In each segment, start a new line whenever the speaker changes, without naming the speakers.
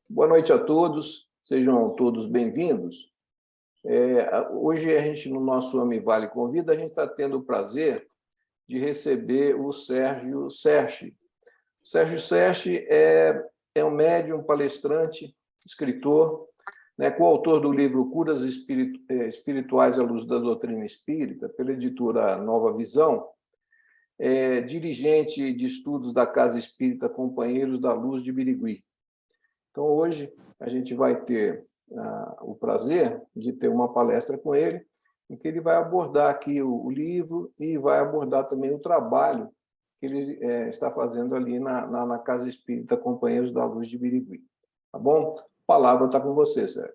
Boa noite a todos, sejam todos bem-vindos. Hoje a gente, no nosso Amivale Convida, a gente está tendo o prazer de receber o Sérgio Serchi. O Sérgio Serchi é um médium, palestrante, escritor, né, coautor do livro Curas Espirituais à Luz da Doutrina Espírita, pela editora Nova Visão, dirigente de estudos da Casa Espírita Companheiros da Luz de Birigui. Então, hoje, a gente vai ter o prazer de ter uma palestra com ele, em que ele vai abordar aqui o livro e vai abordar também o trabalho que ele está fazendo ali na Casa Espírita Companheiros da Luz de Birigui. Tá bom? A palavra está com você, Sérgio.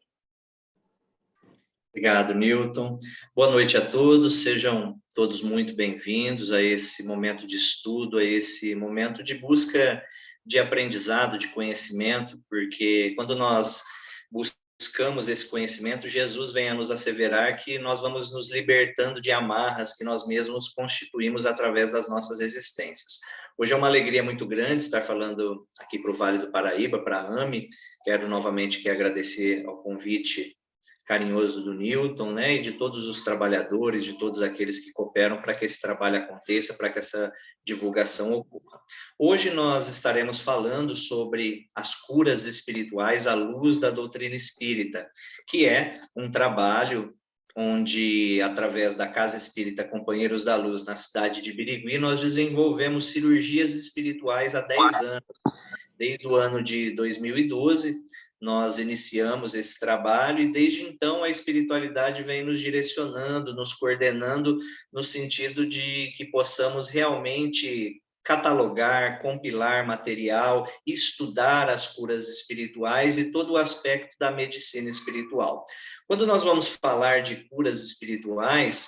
Obrigado, Newton. Boa noite a todos, sejam todos muito bem-vindos a esse momento de estudo, a esse momento de busca de aprendizado, de conhecimento, porque quando nós buscamos esse conhecimento, Jesus vem a nos asseverar que nós vamos nos libertando de amarras que nós mesmos constituímos através das nossas existências. Hoje é uma alegria muito grande estar falando aqui para o Vale do Paraíba, para a AME. Quero novamente agradecer ao convite carinhoso do Newton, né, e de todos os trabalhadores, de todos aqueles que cooperam para que esse trabalho aconteça, para que essa divulgação ocorra. Hoje nós estaremos falando sobre as curas espirituais à luz da doutrina espírita, que é um trabalho onde, através da Casa Espírita Companheiros da Luz, na cidade de Birigui, nós desenvolvemos cirurgias espirituais há 10 anos. Desde o ano de 2012, nós iniciamos esse trabalho e, desde então, a espiritualidade vem nos direcionando, nos coordenando, no sentido de que possamos realmente catalogar, compilar material, estudar as curas espirituais e todo o aspecto da medicina espiritual. Quando nós vamos falar de curas espirituais,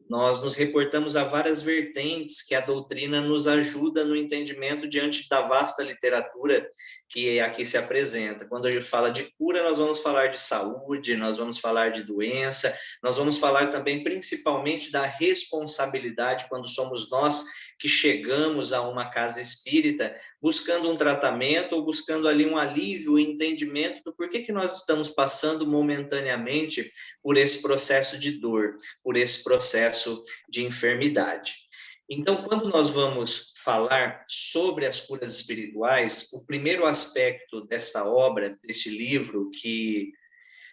nós nos reportamos a várias vertentes que a doutrina nos ajuda no entendimento diante da vasta literatura que aqui se apresenta. Quando a gente fala de cura, nós vamos falar de saúde, nós vamos falar de doença, nós vamos falar também principalmente da responsabilidade quando somos nós que chegamos a uma casa espírita buscando um tratamento ou buscando ali um alívio e entendimento do porquê que nós estamos passando momentaneamente por esse processo de dor, por esse processo de enfermidade. Então, quando nós vamos falar sobre as curas espirituais, o primeiro aspecto desta obra, deste livro, que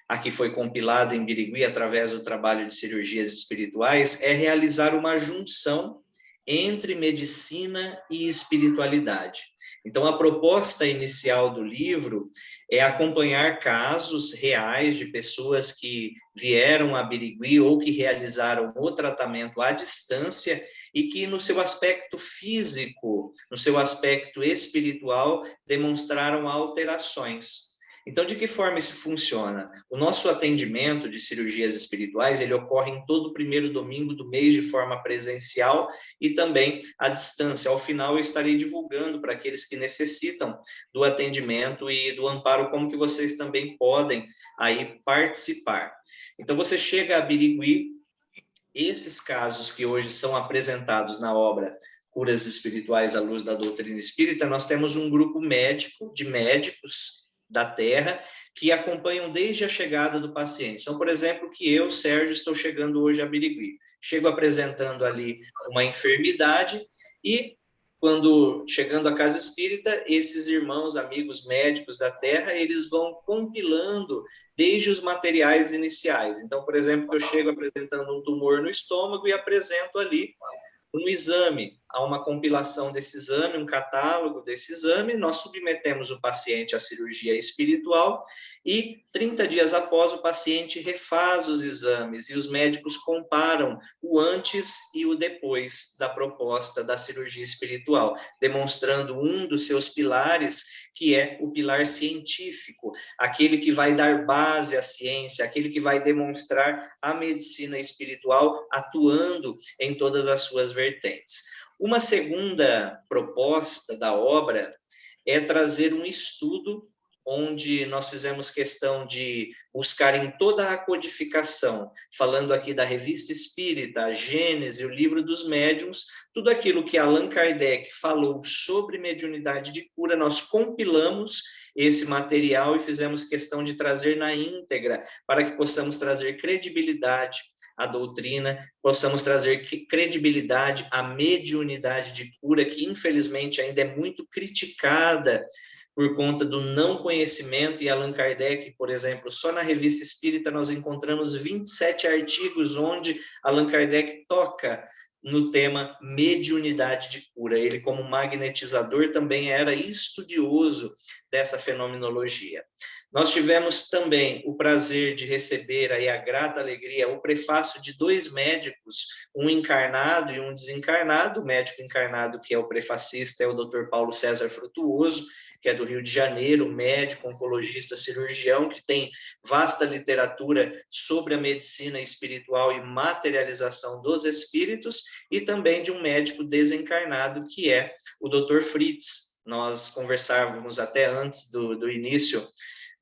aqui foi compilado em Birigui através do trabalho de cirurgias espirituais, é realizar uma junção entre medicina e espiritualidade. Então, a proposta inicial do livro é acompanhar casos reais de pessoas que vieram a Birigui ou que realizaram o tratamento à distância e que, no seu aspecto físico, no seu aspecto espiritual, demonstraram alterações. Então, de que forma isso funciona? O nosso atendimento de cirurgias espirituais, ele ocorre em todo o primeiro domingo do mês de forma presencial e também à distância. Ao final, eu estarei divulgando para aqueles que necessitam do atendimento e do amparo, como que vocês também podem aí participar. Então, você chega a Birigui, esses casos que hoje são apresentados na obra Curas Espirituais à Luz da Doutrina Espírita, nós temos um grupo médico, de médicos da Terra, que acompanham desde a chegada do paciente. Então, por exemplo, que eu, Sérgio, estou chegando hoje a Birigui. Chego apresentando ali uma enfermidade e, quando chegando à casa espírita, esses irmãos, amigos médicos da Terra, eles vão compilando desde os materiais iniciais. Então, por exemplo, eu chego apresentando um tumor no estômago e apresento ali um exame, há uma compilação desse exame, um catálogo desse exame, nós submetemos o paciente à cirurgia espiritual e 30 dias após o paciente refaz os exames e os médicos comparam o antes e o depois da proposta da cirurgia espiritual, demonstrando um dos seus pilares, que é o pilar científico, aquele que vai dar base à ciência, aquele que vai demonstrar a medicina espiritual atuando em todas as suas vertentes. Uma segunda proposta da obra é trazer um estudo onde nós fizemos questão de buscar em toda a codificação, falando aqui da Revista Espírita, a Gênese, o Livro dos Médiuns, tudo aquilo que Allan Kardec falou sobre mediunidade de cura, nós compilamos esse material e fizemos questão de trazer na íntegra, para que possamos trazer credibilidade à doutrina, possamos trazer credibilidade à mediunidade de cura, que infelizmente ainda é muito criticada por conta do não conhecimento. E Allan Kardec, por exemplo, só na Revista Espírita nós encontramos 27 artigos onde Allan Kardec toca no tema mediunidade de cura. Ele, como magnetizador, também era estudioso dessa fenomenologia. Nós tivemos também o prazer de receber aí a grata alegria, o prefácio de 2 médicos, um encarnado e um desencarnado. O médico encarnado, que é o prefacista, é o Dr. Paulo César Frutuoso, que é do Rio de Janeiro, médico, oncologista, cirurgião, que tem vasta literatura sobre a medicina espiritual e materialização dos espíritos, e também de um médico desencarnado, que é o Dr. Fritz. Nós conversávamos até antes do início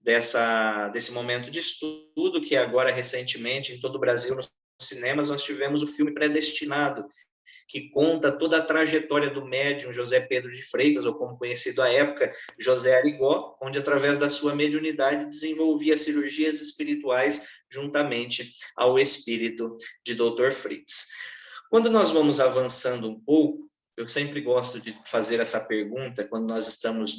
desse momento de estudo, que agora, recentemente, em todo o Brasil, nos cinemas, nós tivemos o filme Predestinado, que conta toda a trajetória do médium José Pedro de Freitas, ou como conhecido à época, José Arigó, onde, através da sua mediunidade, desenvolvia cirurgias espirituais juntamente ao espírito de Dr. Fritz. Quando nós vamos avançando um pouco, eu sempre gosto de fazer essa pergunta quando nós estamos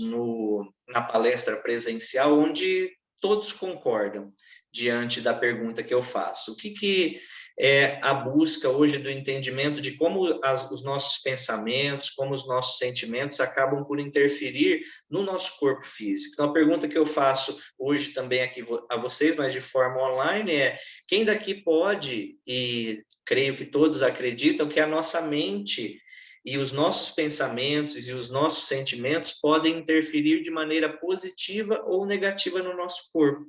na palestra presencial, onde todos concordam diante da pergunta que eu faço. O que é a busca hoje do entendimento de como os nossos pensamentos, como os nossos sentimentos acabam por interferir no nosso corpo físico? Então, a pergunta que eu faço hoje também aqui a vocês, mas de forma online, é: quem daqui pode, e creio que todos acreditam, que a nossa mente e os nossos pensamentos e os nossos sentimentos podem interferir de maneira positiva ou negativa no nosso corpo?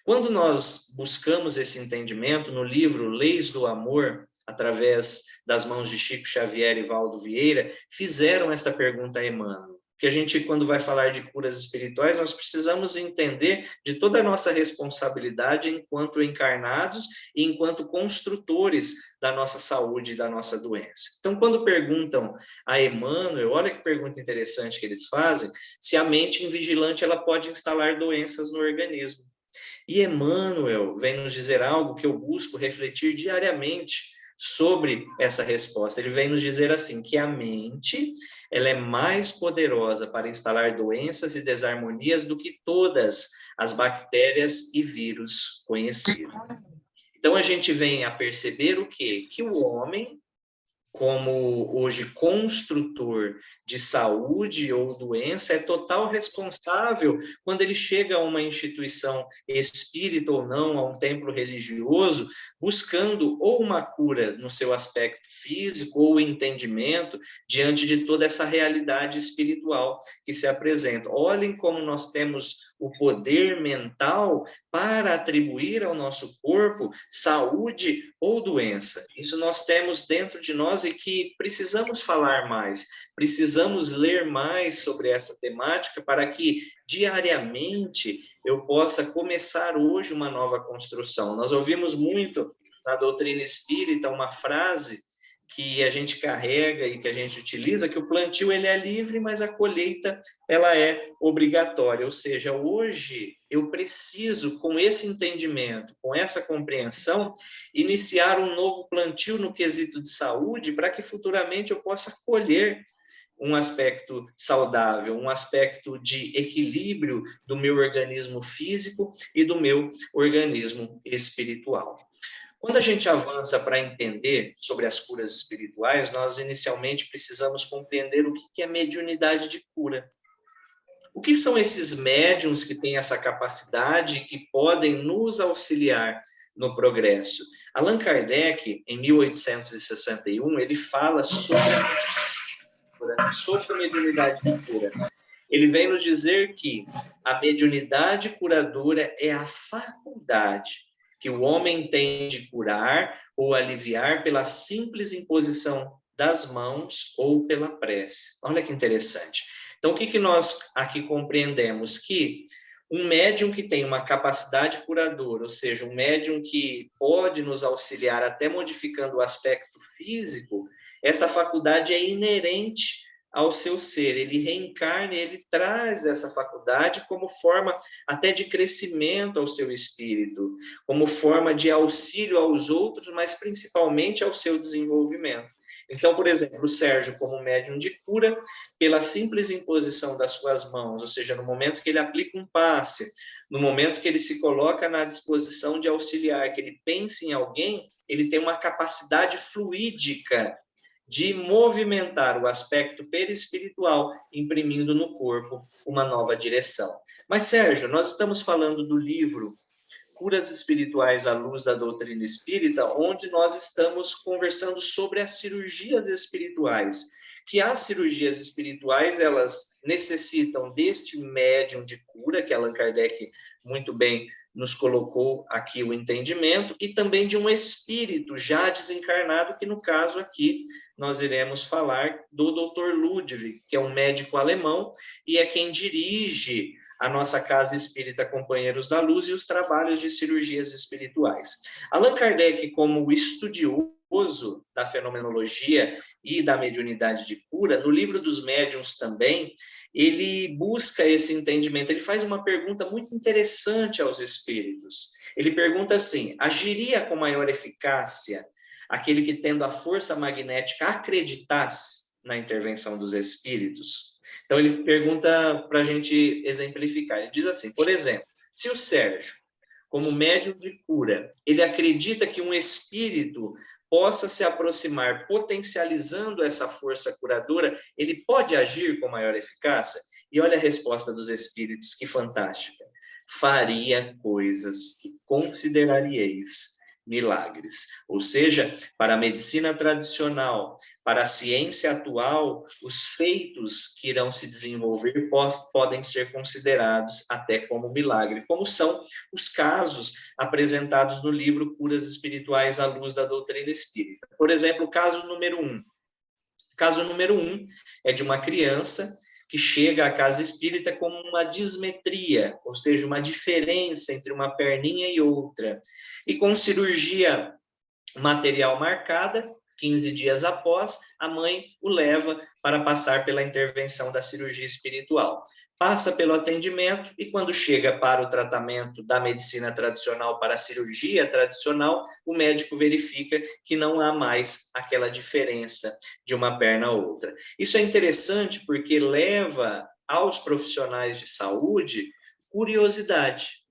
Quando nós buscamos esse entendimento no livro Leis do Amor, através das mãos de Chico Xavier e Valdo Vieira, fizeram esta pergunta a Emmanuel. Que a gente, quando vai falar de curas espirituais, nós precisamos entender de toda a nossa responsabilidade enquanto encarnados e enquanto construtores da nossa saúde e da nossa doença. Então, quando perguntam a Emmanuel, olha que pergunta interessante que eles fazem, se a mente invigilante ela pode instalar doenças no organismo. E Emmanuel vem nos dizer algo que eu busco refletir diariamente sobre essa resposta. Ele vem nos dizer assim, que a mente ela é mais poderosa para instalar doenças e desarmonias do que todas as bactérias e vírus conhecidos. Então, a gente vem a perceber o quê? Que o homem, como hoje construtor de saúde ou doença, é total responsável quando ele chega a uma instituição espírita ou não, a um templo religioso, buscando ou uma cura no seu aspecto físico ou entendimento diante de toda essa realidade espiritual que se apresenta. Olhem como nós temos o poder mental para atribuir ao nosso corpo saúde ou doença. Isso nós temos dentro de nós e que precisamos falar mais, precisamos ler mais sobre essa temática para que diariamente eu possa começar hoje uma nova construção. Nós ouvimos muito na doutrina espírita uma frase que a gente carrega e que a gente utiliza, que o plantio ele é livre, mas a colheita ela é obrigatória. Ou seja, hoje eu preciso, com esse entendimento, com essa compreensão, iniciar um novo plantio no quesito de saúde, para que futuramente eu possa colher um aspecto saudável, um aspecto de equilíbrio do meu organismo físico e do meu organismo espiritual. Quando a gente avança para entender sobre as curas espirituais, nós inicialmente precisamos compreender o que é mediunidade de cura. O que são esses médiuns que têm essa capacidade e que podem nos auxiliar no progresso? Allan Kardec, em 1861, ele fala sobre a mediunidade de cura. Ele vem nos dizer que a mediunidade curadora é a faculdade que o homem tem de curar ou aliviar pela simples imposição das mãos ou pela prece. Olha que interessante. Então, o que nós aqui compreendemos? Que Um médium que tem uma capacidade curadora, ou seja, um médium que pode nos auxiliar até modificando o aspecto físico, essa faculdade é inerente ao seu ser, ele reencarna, ele traz essa faculdade como forma até de crescimento ao seu espírito, como forma de auxílio aos outros, mas principalmente ao seu desenvolvimento. Então, por exemplo, o Sérgio, como médium de cura, pela simples imposição das suas mãos, ou seja, no momento que ele aplica um passe, no momento que ele se coloca na disposição de auxiliar, que ele pense em alguém, ele tem uma capacidade fluídica de movimentar o aspecto perispiritual, imprimindo no corpo uma nova direção. Mas, Sérgio, nós estamos falando do livro Curas Espirituais à Luz da Doutrina Espírita, onde nós estamos conversando sobre as cirurgias espirituais, que as cirurgias espirituais, elas necessitam deste médium de cura, que Allan Kardec muito bem nos colocou aqui o entendimento, e também de um espírito já desencarnado, que no caso aqui nós iremos falar do Dr. Ludwig, que é um médico alemão e é quem dirige a nossa Casa Espírita Companheiros da Luz e os trabalhos de cirurgias espirituais. Allan Kardec, como estudioso da fenomenologia e da mediunidade de cura, no livro dos médiuns também, ele busca esse entendimento, ele faz uma pergunta muito interessante aos espíritos. Ele pergunta assim: agiria com maior eficácia aquele que, tendo a força magnética, acreditasse na intervenção dos espíritos? Então, ele pergunta para a gente exemplificar. Ele diz assim, por exemplo, se o Sérgio, como médium de cura, ele acredita que um espírito possa se aproximar, potencializando essa força curadora, ele pode agir com maior eficácia? E olha a resposta dos espíritos, que fantástica. Faria coisas que consideraríeis milagres. Ou seja, para a medicina tradicional, para a ciência atual, os feitos que irão se desenvolver podem ser considerados até como milagre, como são os casos apresentados no livro Curas Espirituais à Luz da Doutrina Espírita. Por exemplo, o caso número 1. Caso número 1 é de uma criança que chega à casa espírita com uma dismetria, ou seja, uma diferença entre uma perninha e outra. E com cirurgia material marcada, 15 dias após, a mãe o leva para passar pela intervenção da cirurgia espiritual. Passa pelo atendimento e, quando chega para o tratamento da medicina tradicional, para a cirurgia tradicional, o médico verifica que não há mais aquela diferença de uma perna a outra. Isso é interessante porque leva aos profissionais de saúde curiosidade.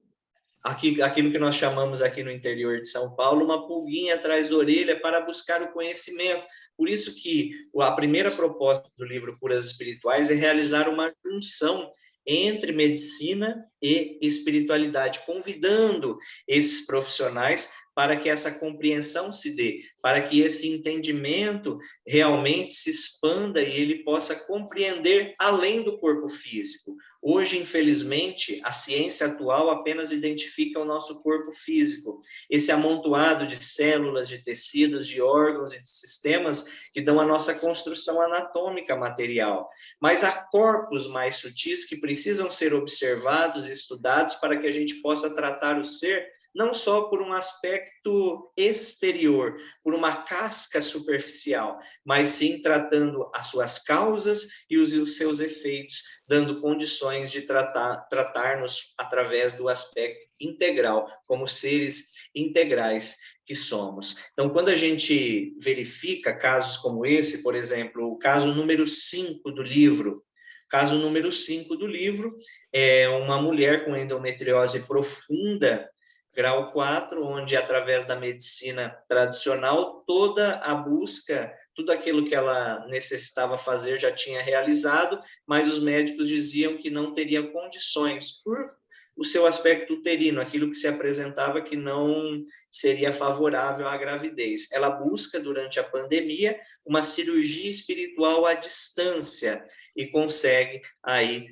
Aquilo que nós chamamos aqui no interior de São Paulo, uma pulguinha atrás da orelha para buscar o conhecimento. Por isso que a primeira proposta do livro Curas Espirituais é realizar uma junção entre medicina e espiritualidade, convidando esses profissionais para que essa compreensão se dê, para que esse entendimento realmente se expanda e ele possa compreender além do corpo físico. Hoje, infelizmente, a ciência atual apenas identifica o nosso corpo físico, esse amontoado de células, de tecidos, de órgãos e de sistemas que dão a nossa construção anatômica material. Mas há corpos mais sutis que precisam ser observados e estudados para que a gente possa tratar o ser não só por um aspecto exterior, por uma casca superficial, mas sim tratando as suas causas e os seus efeitos, dando condições de tratar-nos através do aspecto integral, como seres integrais que somos. Então, quando a gente verifica casos como esse, por exemplo, o caso número 5 do livro, caso número 5 do livro é uma mulher com endometriose profunda, grau 4, onde, através da medicina tradicional, toda a busca, tudo aquilo que ela necessitava fazer já tinha realizado, mas os médicos diziam que não teria condições, por o seu aspecto uterino, aquilo que se apresentava que não seria favorável à gravidez. Ela busca, durante a pandemia, uma cirurgia espiritual à distância e consegue aí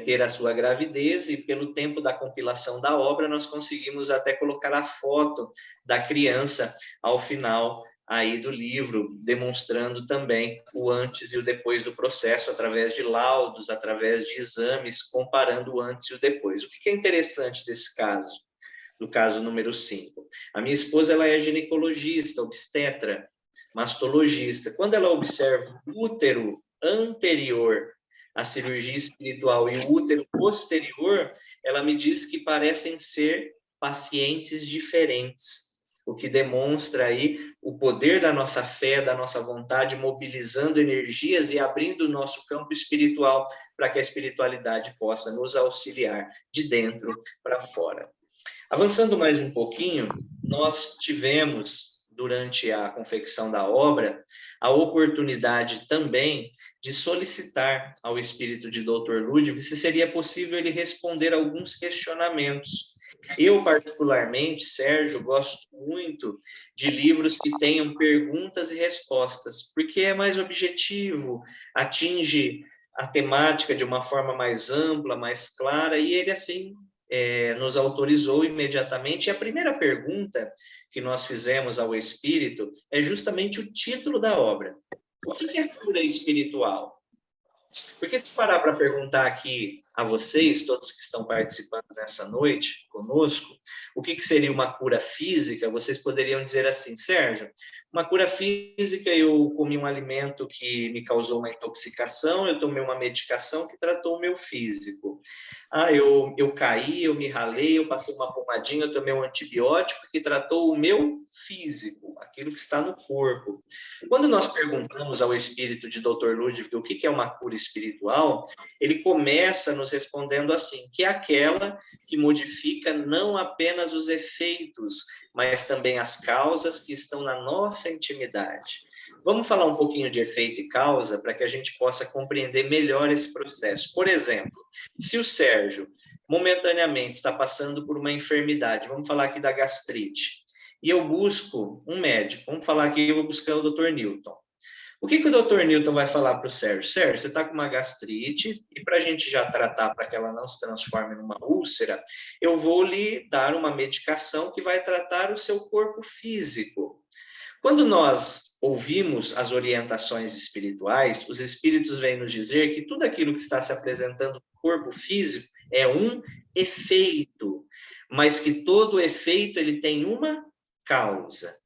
ter a sua gravidez, e pelo tempo da compilação da obra nós conseguimos até colocar a foto da criança ao final aí do livro, demonstrando também o antes e o depois do processo, através de laudos, através de exames, comparando o antes e o depois. O que é interessante desse caso, do caso número 5? A minha esposa, ela é ginecologista, obstetra, mastologista. Quando ela observa o útero anterior à cirurgia espiritual e o útero posterior, ela me diz que parecem ser pacientes diferentes, o que demonstra aí o poder da nossa fé, da nossa vontade, mobilizando energias e abrindo o nosso campo espiritual para que a espiritualidade possa nos auxiliar de dentro para fora. Avançando mais um pouquinho, nós tivemos, durante a confecção da obra, a oportunidade também de solicitar ao espírito de Dr. Ludwig se seria possível ele responder alguns questionamentos. Eu, particularmente, Sérgio, gosto muito de livros que tenham perguntas e respostas, porque é mais objetivo, atinge a temática de uma forma mais ampla, mais clara, e ele, assim, nos autorizou imediatamente. E a primeira pergunta que nós fizemos ao espírito é justamente o título da obra. O que é cura espiritual? Porque se parar para perguntar aqui a vocês, todos que estão participando nessa noite conosco, o que seria uma cura física, vocês poderiam dizer assim: Sérgio, uma cura física, eu comi um alimento que me causou uma intoxicação, eu tomei uma medicação que tratou o meu físico. Eu caí, eu me ralei, eu passei uma pomadinha, eu tomei um antibiótico que tratou o meu físico, aquilo que está no corpo. Quando nós perguntamos ao espírito de Dr. Ludwig o que é uma cura espiritual, ele começa nos respondendo assim, que é aquela que modifica não apenas os efeitos, mas também as causas que estão na nossa intimidade. Vamos falar um pouquinho de efeito e causa para que a gente possa compreender melhor esse processo. Por exemplo, se o Sérgio momentaneamente está passando por uma enfermidade, vamos falar aqui da gastrite, e eu busco um médico, vamos falar aqui, eu vou buscar o Dr. Newton. O que o Dr. Newton vai falar para o Sérgio? Sérgio, você está com uma gastrite, e para a gente já tratar, para que ela não se transforme numa úlcera, eu vou lhe dar uma medicação que vai tratar o seu corpo físico. Quando nós ouvimos as orientações espirituais, os espíritos vêm nos dizer que tudo aquilo que está se apresentando no corpo físico é um efeito, mas que todo efeito ele tem uma causa.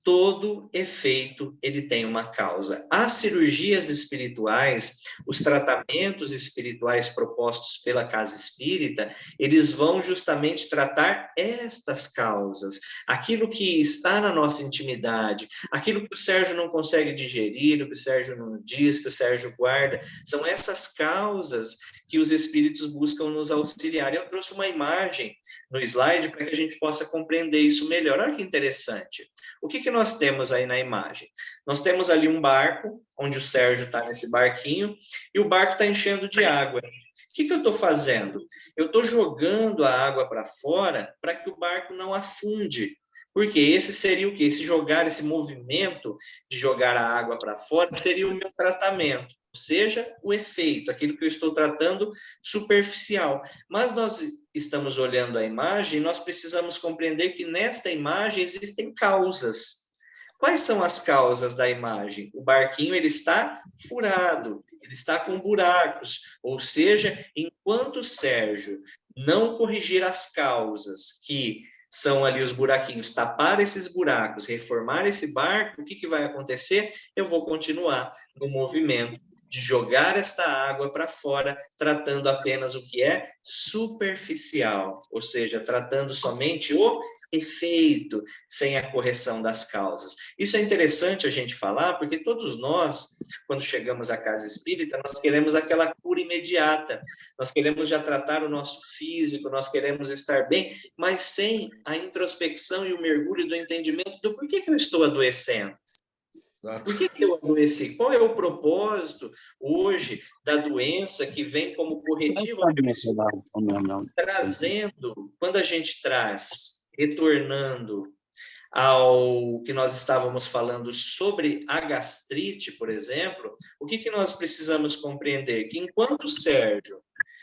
Todo efeito ele tem uma causa. As cirurgias espirituais, os tratamentos espirituais propostos pela casa espírita, eles vão justamente tratar estas causas. Aquilo que está na nossa intimidade, aquilo que o Sérgio não consegue digerir, o que o Sérgio não diz, que o Sérgio guarda, são essas causas que os espíritos buscam nos auxiliar. Eu trouxe uma imagem no slide para que a gente possa compreender isso melhor. Olha que interessante. O que nós temos aí na imagem? Nós temos ali um barco, onde o Sérgio está nesse barquinho, e o barco está enchendo de água. O que eu estou fazendo? Eu estou jogando a água para fora para que o barco não afunde. Porque esse seria o quê? Esse movimento de jogar a água para fora seria o meu tratamento. Ou seja, o efeito, aquilo que eu estou tratando superficial. Mas nós estamos olhando a imagem e nós precisamos compreender que nesta imagem existem causas. Quais são as causas da imagem? O barquinho ele está furado, ele está com buracos. Ou seja, enquanto o Sérgio não corrigir as causas que são ali os buraquinhos, tapar esses buracos, reformar esse barco, o que vai acontecer? Eu vou continuar no movimento de jogar esta água para fora, tratando apenas o que é superficial, ou seja, tratando somente o efeito, sem a correção das causas. Isso é interessante a gente falar, porque todos nós, quando chegamos à casa espírita, nós queremos aquela cura imediata, nós queremos já tratar o nosso físico, nós queremos estar bem, mas sem a introspecção e o mergulho do entendimento do porquê que eu estou adoecendo. Por que eu adoeci? Qual é o propósito hoje da doença que vem como corretivo? Trazendo, quando a gente traz, retornando ao que nós estávamos falando sobre a gastrite, por exemplo, o que nós precisamos compreender? Que enquanto o Sérgio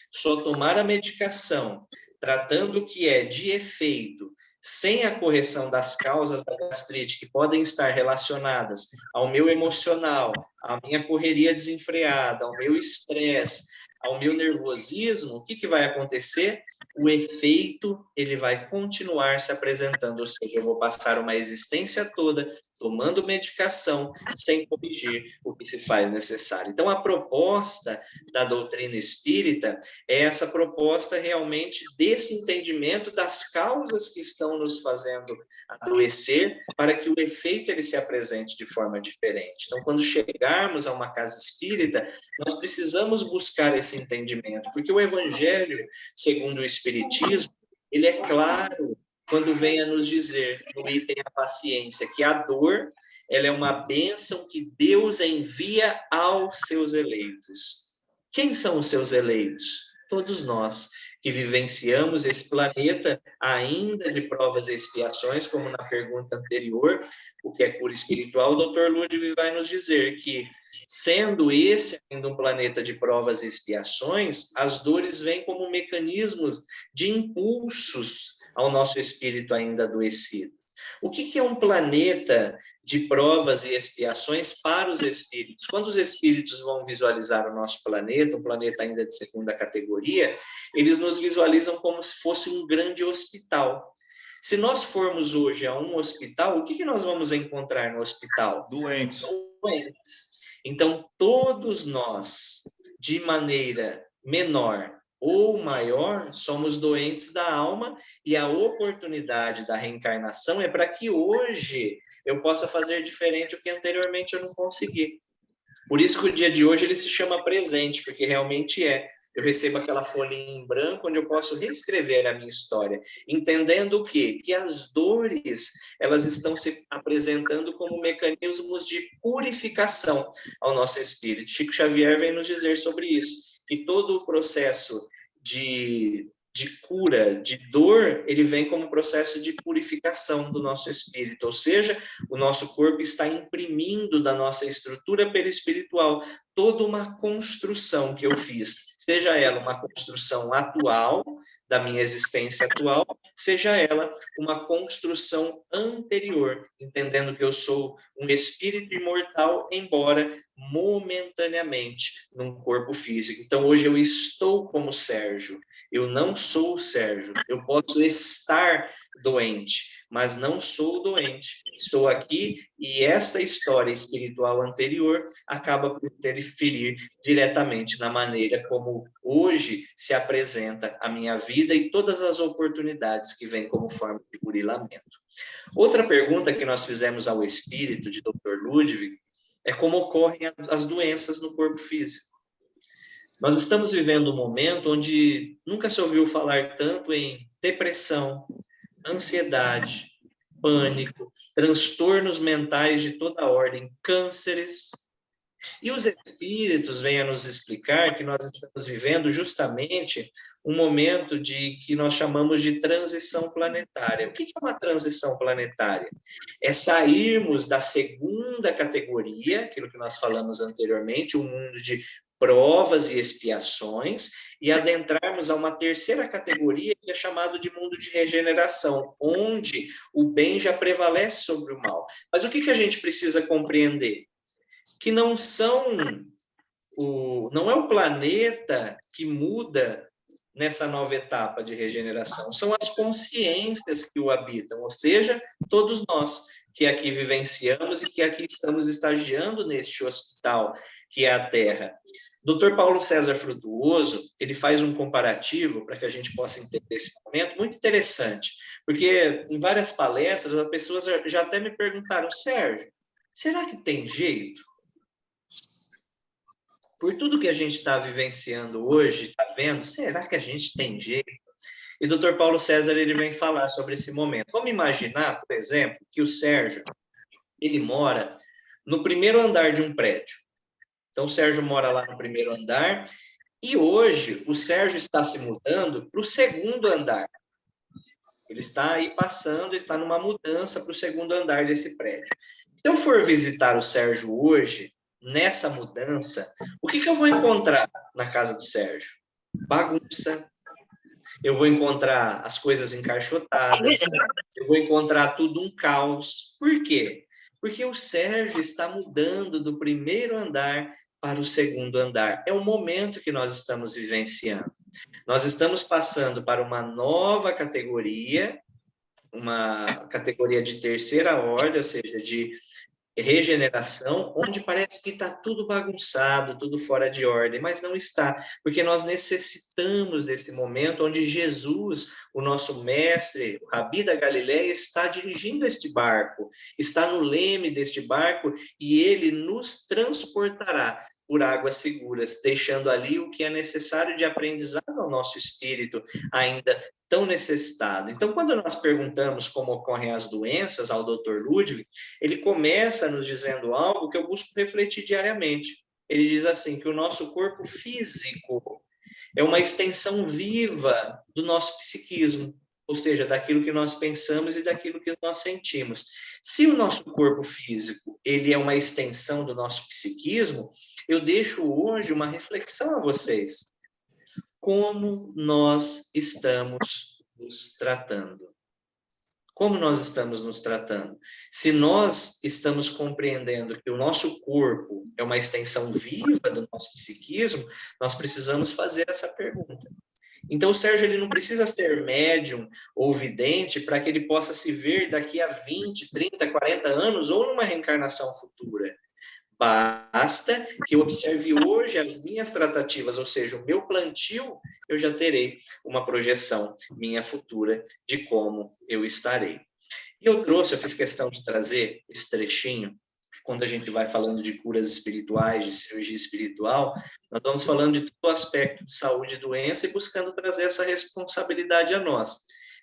só tomar a medicação, tratando o que é de efeito, sem a correção das causas da gastrite, que podem estar relacionadas ao meu emocional, à minha correria desenfreada, ao meu estresse, ao meu nervosismo, o que vai acontecer? O efeito ele vai continuar se apresentando, ou seja, eu vou passar uma existência toda tomando medicação sem corrigir o que se faz necessário. Então, a proposta da doutrina espírita é essa proposta realmente desse entendimento das causas que estão nos fazendo adoecer, para que o efeito ele se apresente de forma diferente. Então, quando chegarmos a uma casa espírita, nós precisamos buscar esse entendimento, porque o Evangelho, segundo o Espiritismo, ele é claro quando vem a nos dizer, no item a paciência, que a dor ela é uma bênção que Deus envia aos seus eleitos. Quem são os seus eleitos? Todos nós que vivenciamos esse planeta ainda de provas e expiações, como na pergunta anterior, o que é cura espiritual, o Dr. Ludwig vai nos dizer que, sendo esse ainda um planeta de provas e expiações, as dores vêm como mecanismos de impulsos ao nosso espírito ainda adoecido. O que é um planeta de provas e expiações para os espíritos? Quando os espíritos vão visualizar o nosso planeta, um planeta ainda de segunda categoria, eles nos visualizam como se fosse um grande hospital. Se nós formos hoje a um hospital, o que nós vamos encontrar no hospital?
Doentes.
Doentes. Então, todos nós, de maneira menor ou maior, somos doentes da alma, e a oportunidade da reencarnação é para que hoje eu possa fazer diferente o que anteriormente eu não consegui. Por isso que o dia de hoje ele se chama presente, porque realmente é. Eu recebo aquela folhinha em branco onde eu posso reescrever a minha história, entendendo o quê? Que as dores, elas estão se apresentando como mecanismos de purificação ao nosso espírito. Chico Xavier vem nos dizer sobre isso, que todo o processo de cura, de dor, ele vem como processo de purificação do nosso espírito, ou seja, o nosso corpo está imprimindo da nossa estrutura perispiritual toda uma construção que eu fiz, seja ela uma construção atual, da minha existência atual, seja ela uma construção anterior, entendendo que eu sou um espírito imortal, embora momentaneamente num corpo físico. Então, hoje eu estou como Sérgio, eu não sou o Sérgio, eu posso estar doente, mas não sou doente. Estou aqui e esta história espiritual anterior acaba por interferir diretamente na maneira como hoje se apresenta a minha vida e todas as oportunidades que vêm como forma de burilamento. Outra pergunta que nós fizemos ao espírito de Dr. Ludwig é como ocorrem as doenças no corpo físico. Nós estamos vivendo um momento onde nunca se ouviu falar tanto em depressão, ansiedade, pânico, transtornos mentais de toda ordem, cânceres. E os espíritos vêm a nos explicar que nós estamos vivendo justamente um momento que nós chamamos de transição planetária. O que é uma transição planetária? É sairmos da segunda categoria, aquilo que nós falamos anteriormente, um mundo de provas e expiações, e adentrarmos a uma terceira categoria, que é chamado de mundo de regeneração, onde o bem já prevalece sobre o mal. Mas o que a gente precisa compreender? Que não é o planeta que muda nessa nova etapa de regeneração, são as consciências que o habitam, ou seja, todos nós que aqui vivenciamos e que aqui estamos estagiando neste hospital que é a Terra. Dr. Paulo César Frutuoso, ele faz um comparativo para que a gente possa entender esse momento muito interessante, porque em várias palestras as pessoas já até me perguntaram, Sérgio, será que tem jeito? Por tudo que a gente está vivenciando hoje, está vendo, será que a gente tem jeito? E o Dr. Paulo César ele vem falar sobre esse momento. Vamos imaginar, por exemplo, que o Sérgio ele mora no primeiro andar de um prédio. Então, o Sérgio mora lá no primeiro andar e hoje o Sérgio está se mudando para o segundo andar. Ele está aí passando, ele está numa mudança para o segundo andar desse prédio. Se eu for visitar o Sérgio hoje, nessa mudança, o que eu vou encontrar na casa do Sérgio? Bagunça, eu vou encontrar as coisas encaixotadas, eu vou encontrar tudo um caos. Por quê? Porque o Sérgio está mudando do primeiro andar para o segundo andar. É o momento que nós estamos vivenciando. Nós estamos passando para uma nova categoria, uma categoria de terceira ordem, ou seja, de regeneração, onde parece que está tudo bagunçado, tudo fora de ordem, mas não está, porque nós necessitamos desse momento onde Jesus, o nosso mestre, o Rabi da Galileia, está dirigindo este barco, está no leme deste barco e ele nos transportará por águas seguras, deixando ali o que é necessário de aprendizado ao nosso espírito, ainda tão necessitado. Então, quando nós perguntamos como ocorrem as doenças ao Dr. Ludwig, ele começa nos dizendo algo que eu busco refletir diariamente. Ele diz assim, que o nosso corpo físico é uma extensão viva do nosso psiquismo, ou seja, daquilo que nós pensamos e daquilo que nós sentimos. Se o nosso corpo físico ele é uma extensão do nosso psiquismo, eu deixo hoje uma reflexão a vocês. Como nós estamos nos tratando? Como nós estamos nos tratando? Se nós estamos compreendendo que o nosso corpo é uma extensão viva do nosso psiquismo, nós precisamos fazer essa pergunta. Então, o Sérgio ele não precisa ser médium ou vidente para que ele possa se ver daqui a 20, 30, 40 anos ou numa reencarnação futura. Basta que eu observe hoje as minhas tratativas, ou seja, o meu plantio, eu já terei uma projeção minha futura de como eu estarei. E eu fiz questão de trazer esse trechinho, quando a gente vai falando de curas espirituais, de cirurgia espiritual, nós vamos falando de todo o aspecto de saúde e doença e buscando trazer essa responsabilidade a nós,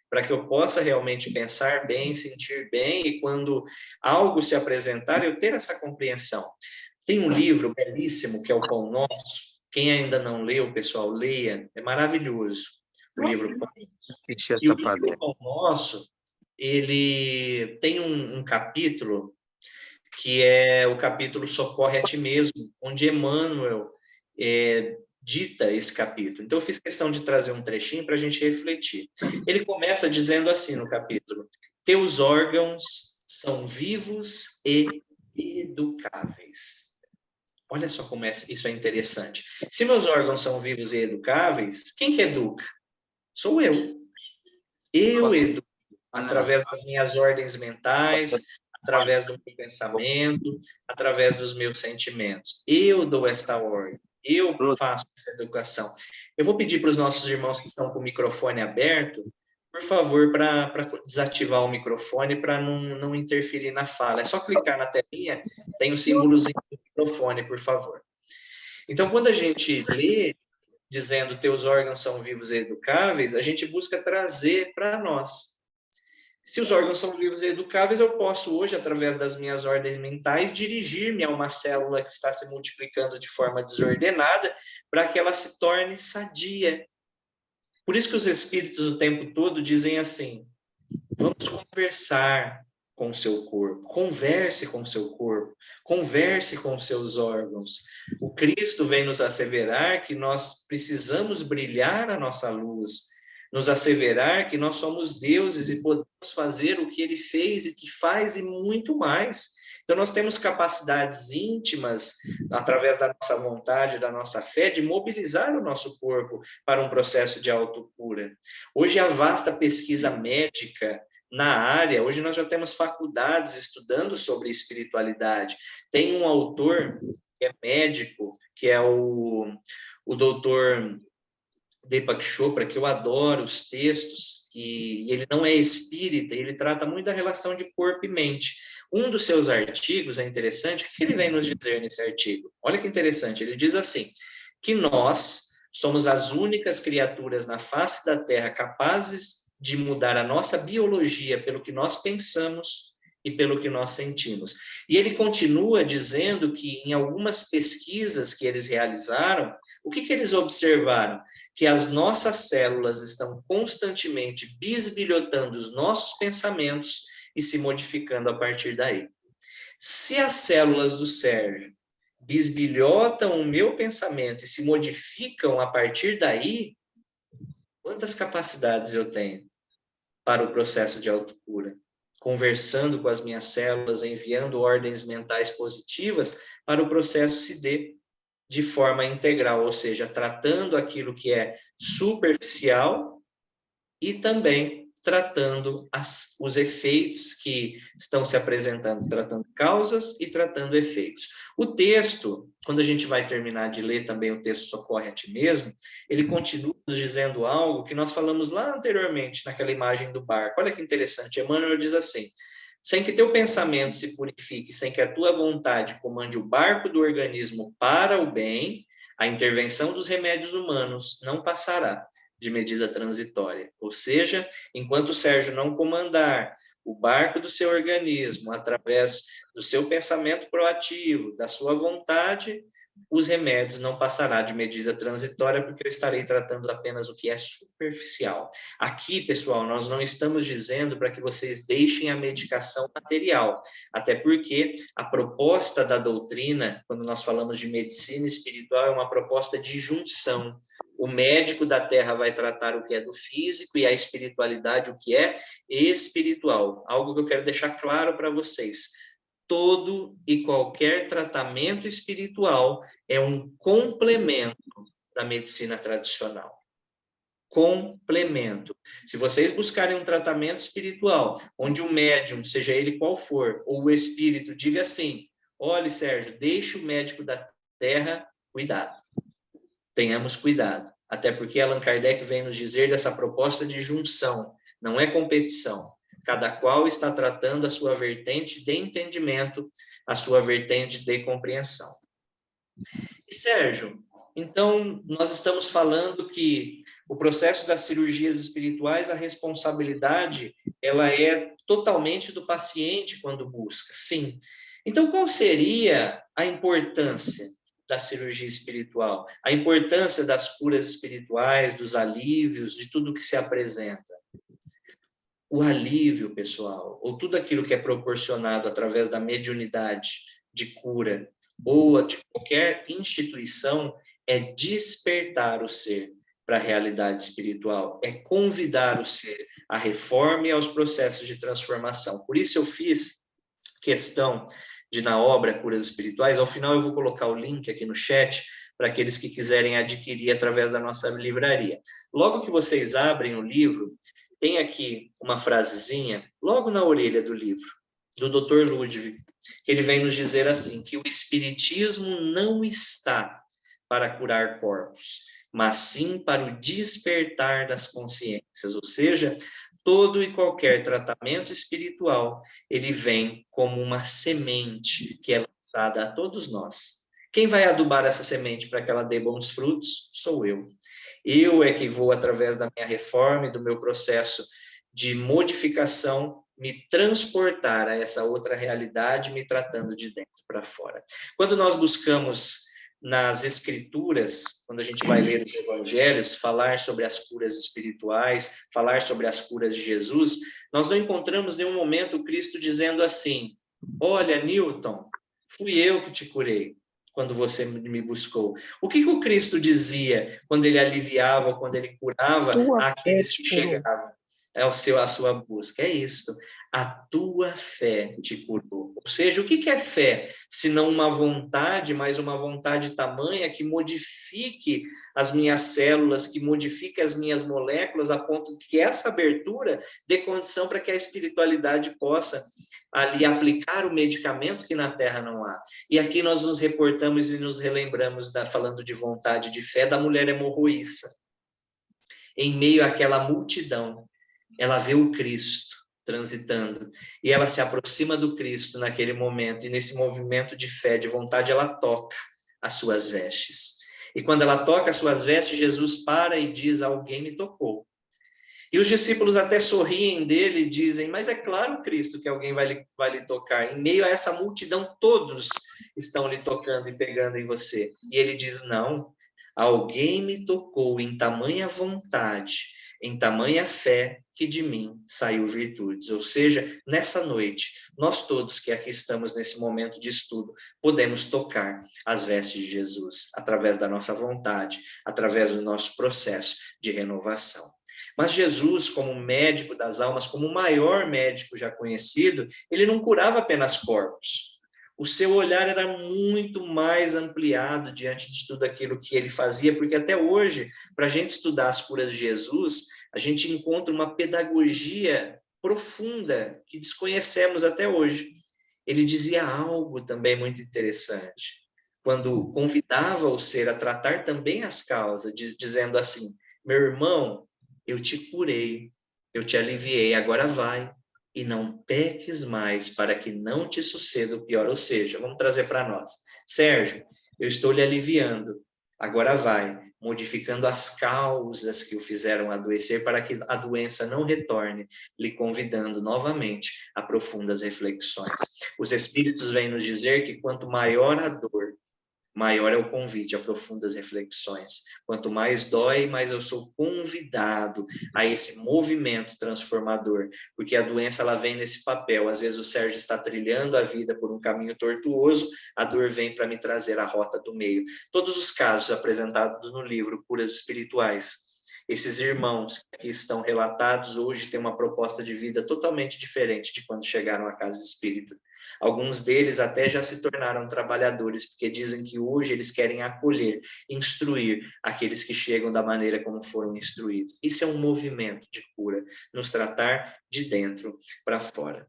para que eu possa realmente pensar bem, sentir bem, e quando algo se apresentar, eu ter essa compreensão. Tem um livro belíssimo, que é o Pão Nosso. Quem ainda não leu, pessoal, leia. É maravilhoso o livro Pão Nosso. E o livro Pão Nosso, ele tem um capítulo, que é o capítulo Socorre a Ti Mesmo, onde Emmanuel dita esse capítulo. Então, eu fiz questão de trazer um trechinho para a gente refletir. Ele começa dizendo assim no capítulo: teus órgãos são vivos e educáveis. Olha só como isso é interessante. Se meus órgãos são vivos e educáveis, quem que educa? Sou eu. Eu educo através das minhas ordens mentais, através do meu pensamento, através dos meus sentimentos. Eu dou esta ordem. Eu faço essa educação. Eu vou pedir para os nossos irmãos que estão com o microfone aberto, por favor, para desativar o microfone, para não interferir na fala. É só clicar na telinha, tem o símbolozinho do microfone, por favor. Então, quando a gente lê, dizendo teus órgãos são vivos e educáveis, a gente busca trazer para nós. Se os órgãos são vivos e educáveis, eu posso hoje, através das minhas ordens mentais, dirigir-me a uma célula que está se multiplicando de forma desordenada para que ela se torne sadia. Por isso que os espíritos o tempo todo dizem assim: vamos conversar com o seu corpo, converse com o seu corpo, converse com os seus órgãos. O Cristo vem nos asseverar que nós precisamos brilhar a nossa luz, nos asseverar que nós somos deuses e podemos fazer o que ele fez e que faz e muito mais. Então, nós temos capacidades íntimas, através da nossa vontade, da nossa fé, de mobilizar o nosso corpo para um processo de autocura. Hoje, a vasta pesquisa médica na área, hoje nós já temos faculdades estudando sobre espiritualidade. Tem um autor que é médico, que é o doutor Deepak Chopra, que eu adoro os textos, e ele não é espírita, ele trata muito da relação de corpo e mente. Um dos seus artigos é interessante, o que ele vem nos dizer nesse artigo? Olha que interessante, ele diz assim, que nós somos as únicas criaturas na face da Terra capazes de mudar a nossa biologia pelo que nós pensamos e pelo que nós sentimos. E ele continua dizendo que em algumas pesquisas que eles realizaram, o que eles observaram? Que as nossas células estão constantemente bisbilhotando os nossos pensamentos e se modificando a partir daí. Se as células do Sérgio bisbilhotam o meu pensamento e se modificam a partir daí, Quantas capacidades eu tenho para o processo de autocura? Conversando com as minhas células, enviando ordens mentais positivas para o processo se dê de forma integral, ou seja, tratando aquilo que é superficial e também tratando os efeitos que estão se apresentando, tratando causas e tratando efeitos. O texto, quando a gente vai terminar de ler também o texto Socorre a Ti Mesmo, ele continua nos dizendo algo que nós falamos lá anteriormente, naquela imagem do barco. Olha que interessante, Emmanuel diz assim: sem que teu pensamento se purifique, sem que a tua vontade comande o barco do organismo para o bem, a intervenção dos remédios humanos não passará de medida transitória. Ou seja, enquanto o Sérgio não comandar o barco do seu organismo através do seu pensamento proativo, da sua vontade, os remédios não passará de medida transitória, porque eu estarei tratando apenas o que é superficial. Aqui, pessoal, nós não estamos dizendo para que vocês deixem a medicação material, até porque a proposta da doutrina, quando nós falamos de medicina espiritual, é uma proposta de junção. O médico da terra vai tratar o que é do físico e a espiritualidade o que é espiritual. Algo que eu quero deixar claro para vocês. Todo e qualquer tratamento espiritual é um complemento da medicina tradicional. Complemento. Se vocês buscarem um tratamento espiritual, onde o médium, seja ele qual for, ou o espírito, diga assim: olhe, Sérgio, deixe o médico da terra, cuidado. Tenhamos cuidado, até porque Allan Kardec vem nos dizer dessa proposta de junção, não é competição. Cada qual está tratando a sua vertente de entendimento, a sua vertente de compreensão. E, Sérgio, então, nós estamos falando que o processo das cirurgias espirituais, a responsabilidade, ela é totalmente do paciente quando busca, sim. Então, qual seria a importância da cirurgia espiritual? A importância das curas espirituais, dos alívios, de tudo que se apresenta? O alívio, pessoal, ou tudo aquilo que é proporcionado através da mediunidade de cura, ou de qualquer instituição, é despertar o ser para a realidade espiritual, é convidar o ser à reforma e aos processos de transformação. Por isso eu fiz questão de, na obra Curas Espirituais, ao final eu vou colocar o link aqui no chat para aqueles que quiserem adquirir através da nossa livraria. Logo que vocês abrem o livro, tem aqui uma frasezinha, logo na orelha do livro, do Dr. Ludwig, que ele vem nos dizer assim, que o Espiritismo não está para curar corpos, mas sim para o despertar das consciências, ou seja, todo e qualquer tratamento espiritual, ele vem como uma semente que é lançada a todos nós. Quem vai adubar essa semente para que ela dê bons frutos? Sou eu. Eu é que vou, através da minha reforma e do meu processo de modificação, me transportar a essa outra realidade, me tratando de dentro para fora. Quando nós buscamos nas Escrituras, quando a gente vai ler os Evangelhos, falar sobre as curas espirituais, falar sobre as curas de Jesus, nós não encontramos nenhum momento Cristo dizendo assim: olha, Newton, fui eu que te curei quando você me buscou. O que o Cristo dizia quando ele aliviava, quando ele curava aqueles que chegavam a sua busca? É isto: a tua fé te curou. Ou seja, o que é fé? Se não uma vontade, mas uma vontade tamanha que modifique as minhas células, que modifique as minhas moléculas, a ponto de que essa abertura dê condição para que a espiritualidade possa ali aplicar o medicamento que na Terra não há. E aqui nós nos reportamos e nos relembramos, falando de vontade de fé, da mulher hemorroíça. Em meio àquela multidão, ela vê o Cristo transitando, e ela se aproxima do Cristo naquele momento, e nesse movimento de fé, de vontade, ela toca as suas vestes. E quando ela toca as suas vestes, Jesus para e diz: alguém me tocou. E os discípulos até sorriem dele e dizem: mas é claro, Cristo, que alguém vai lhe tocar. Em meio a essa multidão, todos estão lhe tocando e pegando em você. E ele diz: não, alguém me tocou em tamanha vontade, em tamanha fé, que de mim saiu virtudes. Ou seja, nessa noite, nós todos que aqui estamos nesse momento de estudo, podemos tocar as vestes de Jesus, através da nossa vontade, através do nosso processo de renovação. Mas Jesus, como médico das almas, como o maior médico já conhecido, ele não curava apenas corpos. O seu olhar era muito mais ampliado diante de tudo aquilo que ele fazia, porque até hoje, para a gente estudar as curas de Jesus, a gente encontra uma pedagogia profunda que desconhecemos até hoje. Ele dizia algo também muito interessante, quando convidava o ser a tratar também as causas, dizendo assim: meu irmão, eu te curei, eu te aliviei, agora vai e não peques mais para que não te suceda o pior. Ou seja, vamos trazer para nós. Sérgio, eu estou lhe aliviando, agora vai, modificando as causas que o fizeram adoecer para que a doença não retorne, lhe convidando novamente a profundas reflexões. Os espíritos vêm nos dizer que quanto maior a dor, maior é o convite a profundas reflexões. Quanto mais dói, mais eu sou convidado a esse movimento transformador, porque a doença ela vem nesse papel. Às vezes o Sérgio está trilhando a vida por um caminho tortuoso, a dor vem para me trazer a rota do meio. Todos os casos apresentados no livro Curas Espirituais, esses irmãos que estão relatados hoje têm uma proposta de vida totalmente diferente de quando chegaram à casa espírita. Alguns deles até já se tornaram trabalhadores, porque dizem que hoje eles querem acolher, instruir aqueles que chegam da maneira como foram instruídos. Isso é um movimento de cura, nos tratar de dentro para fora.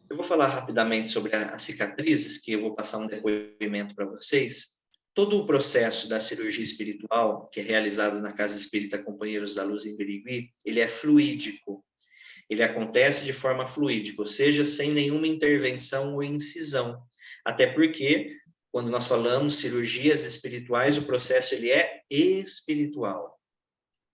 Eu vou falar rapidamente sobre as cicatrizes, que eu vou passar um depoimento para vocês. Todo o processo da cirurgia espiritual, que é realizado na Casa Espírita Companheiros da Luz em Birigui, ele é fluídico. Ele acontece de forma fluídica, ou seja, sem nenhuma intervenção ou incisão. Até porque, quando nós falamos cirurgias espirituais, o processo ele é espiritual.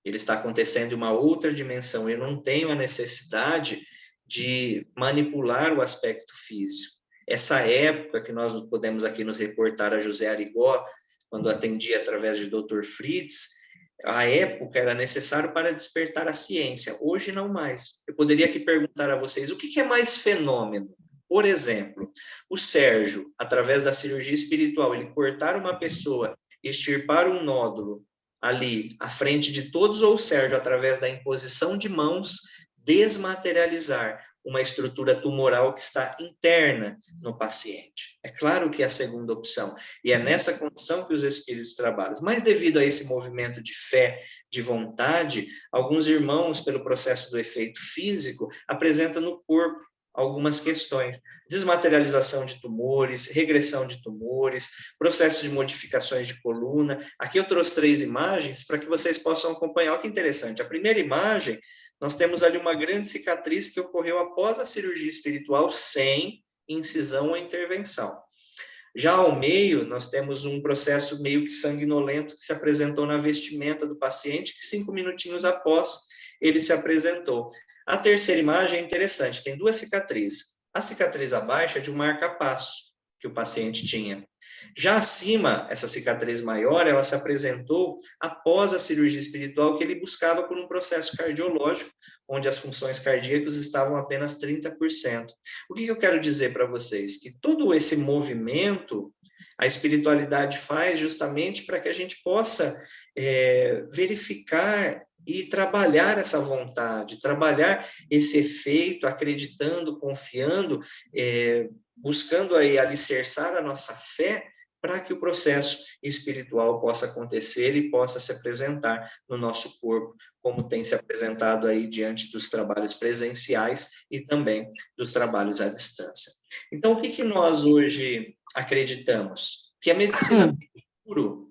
Ele está acontecendo em uma outra dimensão. Eu não tenho a necessidade de manipular o aspecto físico. Essa época que nós podemos aqui nos reportar a José Arigó, quando atendia através de Dr. Fritz, a época era necessário para despertar a ciência, hoje não mais. Eu poderia aqui perguntar a vocês, o que é mais fenômeno? Por exemplo, o Sérgio, através da cirurgia espiritual, ele cortar uma pessoa, extirpar um nódulo ali à frente de todos, ou o Sérgio, através da imposição de mãos, desmaterializar uma estrutura tumoral que está interna no paciente. É claro que é a segunda opção, e é nessa condição que os espíritos trabalham. Mas devido a esse movimento de fé, de vontade, alguns irmãos, pelo processo do efeito físico, apresentam no corpo algumas questões. Desmaterialização de tumores, regressão de tumores, processo de modificações de coluna. Aqui eu trouxe 3 imagens para que vocês possam acompanhar. Olha que interessante. A primeira imagem, nós temos ali uma grande cicatriz que ocorreu após a cirurgia espiritual, sem incisão ou intervenção. Já ao meio, nós temos um processo meio que sanguinolento que se apresentou na vestimenta do paciente, que 5 minutinhos após ele se apresentou. A terceira imagem é interessante, tem 2 cicatrizes. A cicatriz abaixo é de um marca-passo que o paciente tinha. Já acima, essa cicatriz maior, ela se apresentou após a cirurgia espiritual que ele buscava por um processo cardiológico, onde as funções cardíacas estavam apenas 30%. O que eu quero dizer para vocês? Que todo esse movimento, a espiritualidade faz justamente para que a gente possa verificar e trabalhar essa vontade, trabalhar esse efeito, acreditando, confiando, buscando aí alicerçar a nossa fé para que o processo espiritual possa acontecer e possa se apresentar no nosso corpo, como tem se apresentado aí diante dos trabalhos presenciais e também dos trabalhos à distância. Então, o que nós hoje acreditamos? Que a medicina do futuro,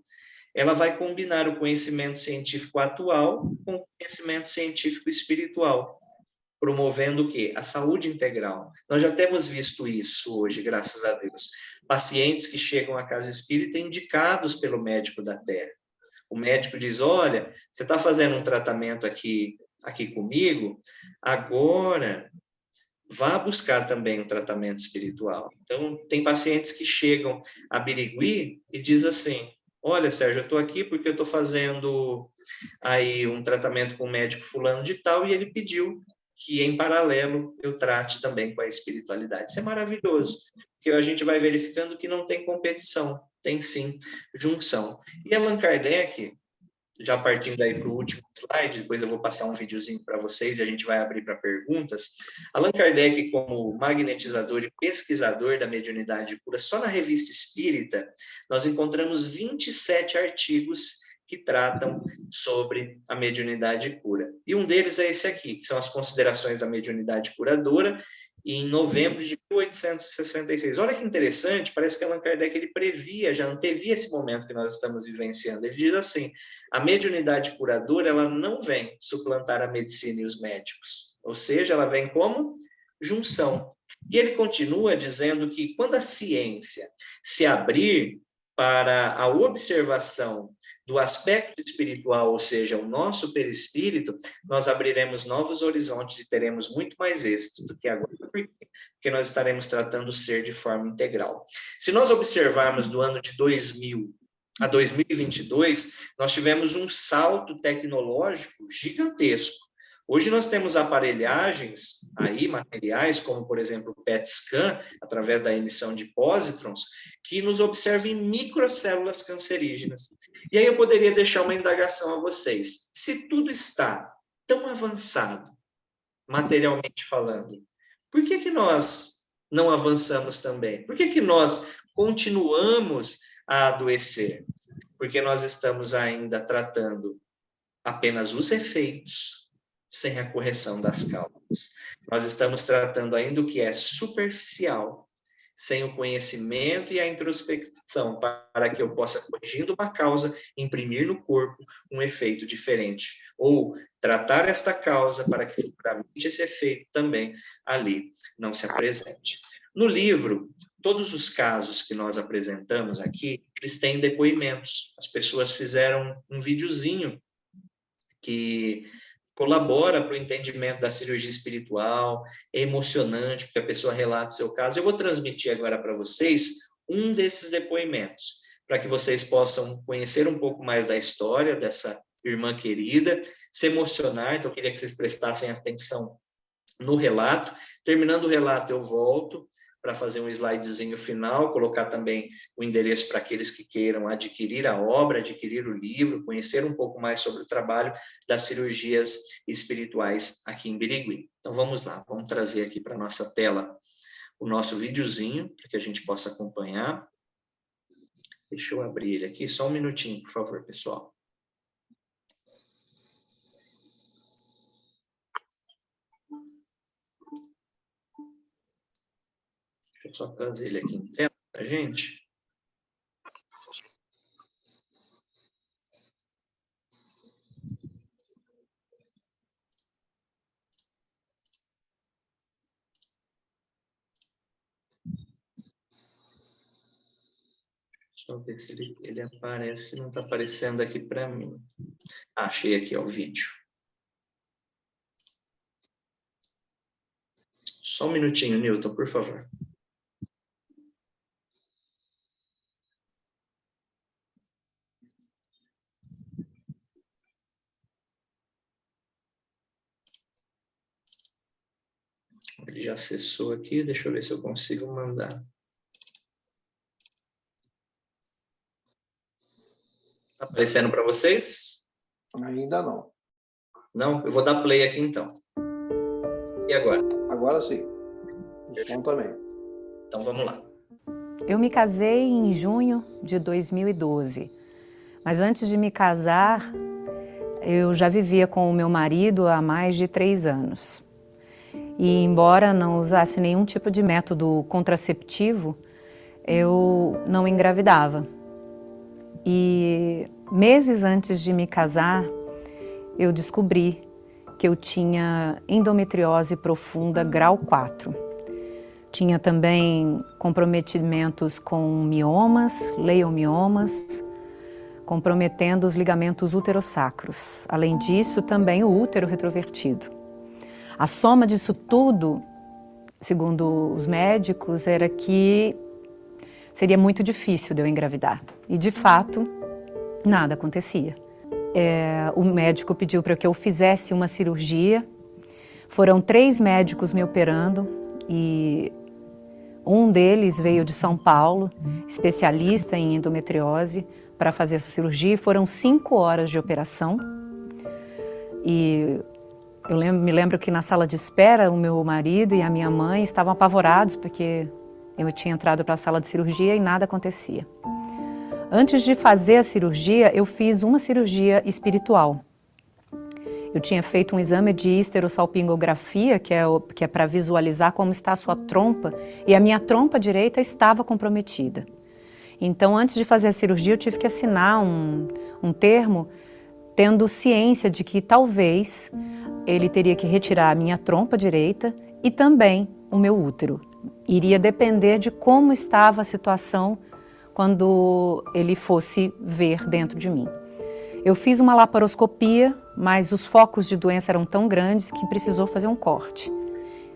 ela vai combinar o conhecimento científico atual com o conhecimento científico espiritual, promovendo o quê? A saúde integral. Nós já temos visto isso hoje, graças a Deus. Pacientes que chegam à casa espírita indicados pelo médico da Terra. O médico diz, olha, você está fazendo um tratamento aqui comigo, agora vá buscar também um tratamento espiritual. Então, tem pacientes que chegam a Birigui e diz assim, olha, Sérgio, eu estou aqui porque eu estou fazendo aí um tratamento com o médico fulano de tal e ele pediu que, em paralelo, eu trate também com a espiritualidade. Isso é maravilhoso, porque a gente vai verificando que não tem competição, tem sim junção. E Allan Kardec, já partindo aí para o último slide, depois eu vou passar um videozinho para vocês e a gente vai abrir para perguntas. Allan Kardec, como magnetizador e pesquisador da mediunidade cura, só na Revista Espírita, nós encontramos 27 artigos que tratam sobre a mediunidade cura. E um deles é esse aqui, que são as considerações da mediunidade curadora, em novembro de 1866. Olha que interessante, parece que Allan Kardec ele previa, já antevia esse momento que nós estamos vivenciando. Ele diz assim: a mediunidade curadora, ela não vem suplantar a medicina e os médicos, ou seja, ela vem como junção. E ele continua dizendo que quando a ciência se abrir para a observação do aspecto espiritual, ou seja, o nosso perispírito, nós abriremos novos horizontes e teremos muito mais êxito do que agora, porque nós estaremos tratando o ser de forma integral. Se nós observarmos do ano de 2000 a 2022, nós tivemos um salto tecnológico gigantesco. Hoje nós temos aparelhagens aí, materiais, como, por exemplo, o PET scan, através da emissão de pósitrons, que nos observam em microcélulas cancerígenas. E aí eu poderia deixar uma indagação a vocês. Se tudo está tão avançado, materialmente falando, por que nós não avançamos também? Por que nós continuamos a adoecer? Porque nós estamos ainda tratando apenas os efeitos, sem a correção das causas. Nós estamos tratando ainda o que é superficial, sem o conhecimento e a introspecção, para que eu possa, corrigindo uma causa, imprimir no corpo um efeito diferente. Ou tratar esta causa para que futuramente esse efeito também ali não se apresente. No livro, todos os casos que nós apresentamos aqui, eles têm depoimentos. As pessoas fizeram um videozinho que colabora para o entendimento da cirurgia espiritual, é emocionante, porque a pessoa relata o seu caso. Eu vou transmitir agora para vocês um desses depoimentos, para que vocês possam conhecer um pouco mais da história dessa irmã querida, se emocionar. Então, eu queria que vocês prestassem atenção no relato. Terminando o relato, eu volto para fazer um slidezinho final, colocar também o endereço para aqueles que queiram adquirir a obra, adquirir o livro, conhecer um pouco mais sobre o trabalho das cirurgias espirituais aqui em Birigui. Então, vamos lá, vamos trazer aqui para a nossa tela o nosso videozinho, para que a gente possa acompanhar. Deixa eu abrir ele aqui, só um minutinho, por favor, pessoal. Deixa eu só trazer ele aqui em tela para a gente. Deixa eu ver se ele aparece, que não está aparecendo aqui para mim. Achei aqui, ó, o vídeo. Só um minutinho, Newton, por favor. Ele já acessou aqui, deixa eu ver se eu consigo mandar. Está aparecendo para vocês?
Ainda não.
Não? Eu vou dar play aqui então. E agora?
Agora sim. O som também.
Então vamos lá.
Eu me casei em junho de 2012, mas antes de me casar, eu já vivia com o meu marido há mais de 3 anos. E embora não usasse nenhum tipo de método contraceptivo, eu não engravidava. E meses antes de me casar, eu descobri que eu tinha endometriose profunda grau 4. Tinha também comprometimentos com miomas, leiomiomas, comprometendo os ligamentos uterossacros. Além disso, também o útero retrovertido. A soma disso tudo, segundo os médicos, era que seria muito difícil de eu engravidar. E, de fato, nada acontecia. O médico pediu para que eu fizesse uma cirurgia. Foram 3 médicos me operando e um deles veio de São Paulo, especialista em endometriose, para fazer essa cirurgia. Foram 5 horas de operação. E eu me lembro que na sala de espera o meu marido e a minha mãe estavam apavorados porque eu tinha entrado para a sala de cirurgia e nada acontecia. Antes de fazer a cirurgia, eu fiz uma cirurgia espiritual. Eu tinha feito um exame de histerosalpingografia, que é para visualizar como está a sua trompa, e a minha trompa direita estava comprometida. Então, antes de fazer a cirurgia, eu tive que assinar um termo, tendo ciência de que talvez ele teria que retirar a minha trompa direita e também o meu útero. Iria depender de como estava a situação quando ele fosse ver dentro de mim. Eu fiz uma laparoscopia, mas os focos de doença eram tão grandes que precisou fazer um corte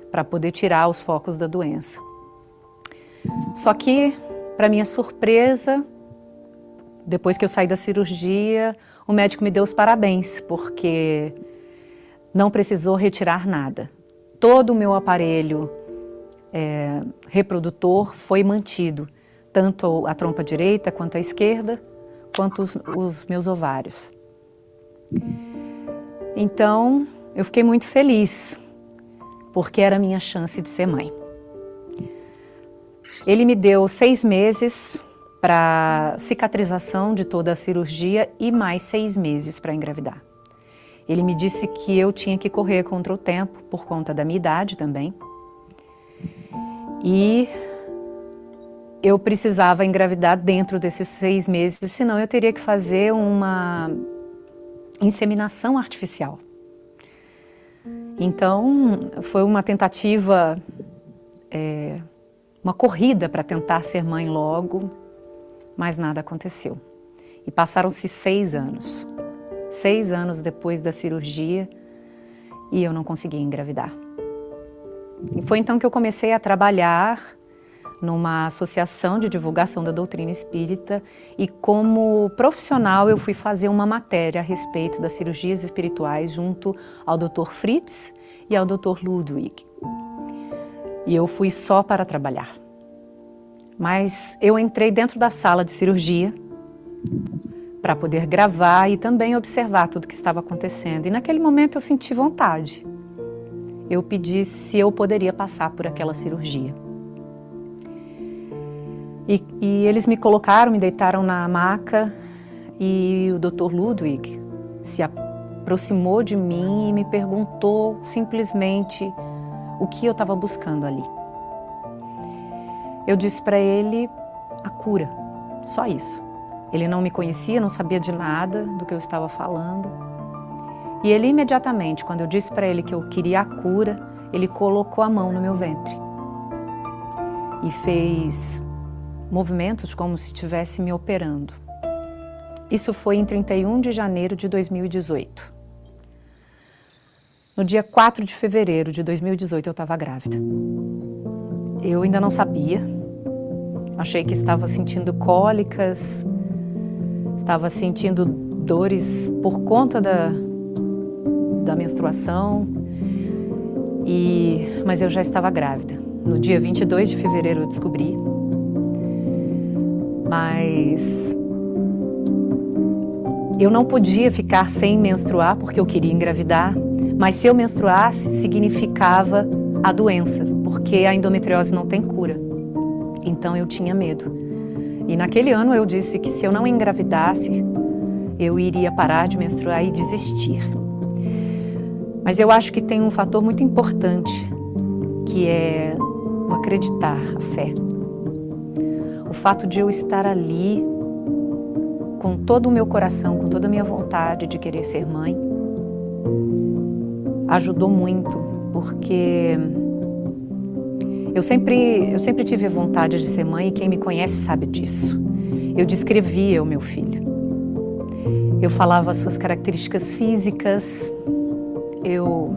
para poder tirar os focos da doença. Só que, para minha surpresa, depois que eu saí da cirurgia, o médico me deu os parabéns, porque não precisou retirar nada. Todo o meu aparelho reprodutor foi mantido, tanto a trompa direita quanto a esquerda, quanto os meus ovários. Então, eu fiquei muito feliz, porque era a minha chance de ser mãe. Ele me deu 6 meses para cicatrização de toda a cirurgia e mais 6 meses para engravidar. Ele me disse que eu tinha que correr contra o tempo, por conta da minha idade também. E eu precisava engravidar dentro desses 6 meses, senão eu teria que fazer uma inseminação artificial. Então, foi uma tentativa, uma corrida para tentar ser mãe logo, mas nada aconteceu. E passaram-se 6 anos. 6 anos depois da cirurgia e eu não consegui engravidar. E foi então que eu comecei a trabalhar numa associação de divulgação da doutrina espírita e como profissional eu fui fazer uma matéria a respeito das cirurgias espirituais junto ao Dr. Fritz e ao Dr. Ludwig. E eu fui só para trabalhar. Mas eu entrei dentro da sala de cirurgia para poder gravar e também observar tudo o que estava acontecendo. E naquele momento eu senti vontade. Eu pedi se eu poderia passar por aquela cirurgia. E eles me colocaram, me deitaram na maca e o Dr. Ludwig se aproximou de mim e me perguntou simplesmente o que eu estava buscando ali. Eu disse para ele a cura, só isso. Ele não me conhecia, não sabia de nada do que eu estava falando. E ele imediatamente, quando eu disse para ele que eu queria a cura, ele colocou a mão no meu ventre e fez movimentos como se estivesse me operando. Isso foi em 31 de janeiro de 2018. No dia 4 de fevereiro de 2018 eu estava grávida. Eu ainda não sabia. Achei que estava sentindo cólicas, estava sentindo dores por conta da menstruação, mas eu já estava grávida. No dia 22 de fevereiro eu descobri. Mas eu não podia ficar sem menstruar porque eu queria engravidar, mas se eu menstruasse significava a doença, porque a endometriose não tem cura. Então eu tinha medo. E naquele ano eu disse que se eu não engravidasse, eu iria parar de menstruar e desistir. Mas eu acho que tem um fator muito importante, que é o acreditar, a fé. O fato de eu estar ali com todo o meu coração, com toda a minha vontade de querer ser mãe, ajudou muito, porque eu sempre tive vontade de ser mãe e quem me conhece sabe disso. Eu descrevia o meu filho. Eu falava as suas características físicas, eu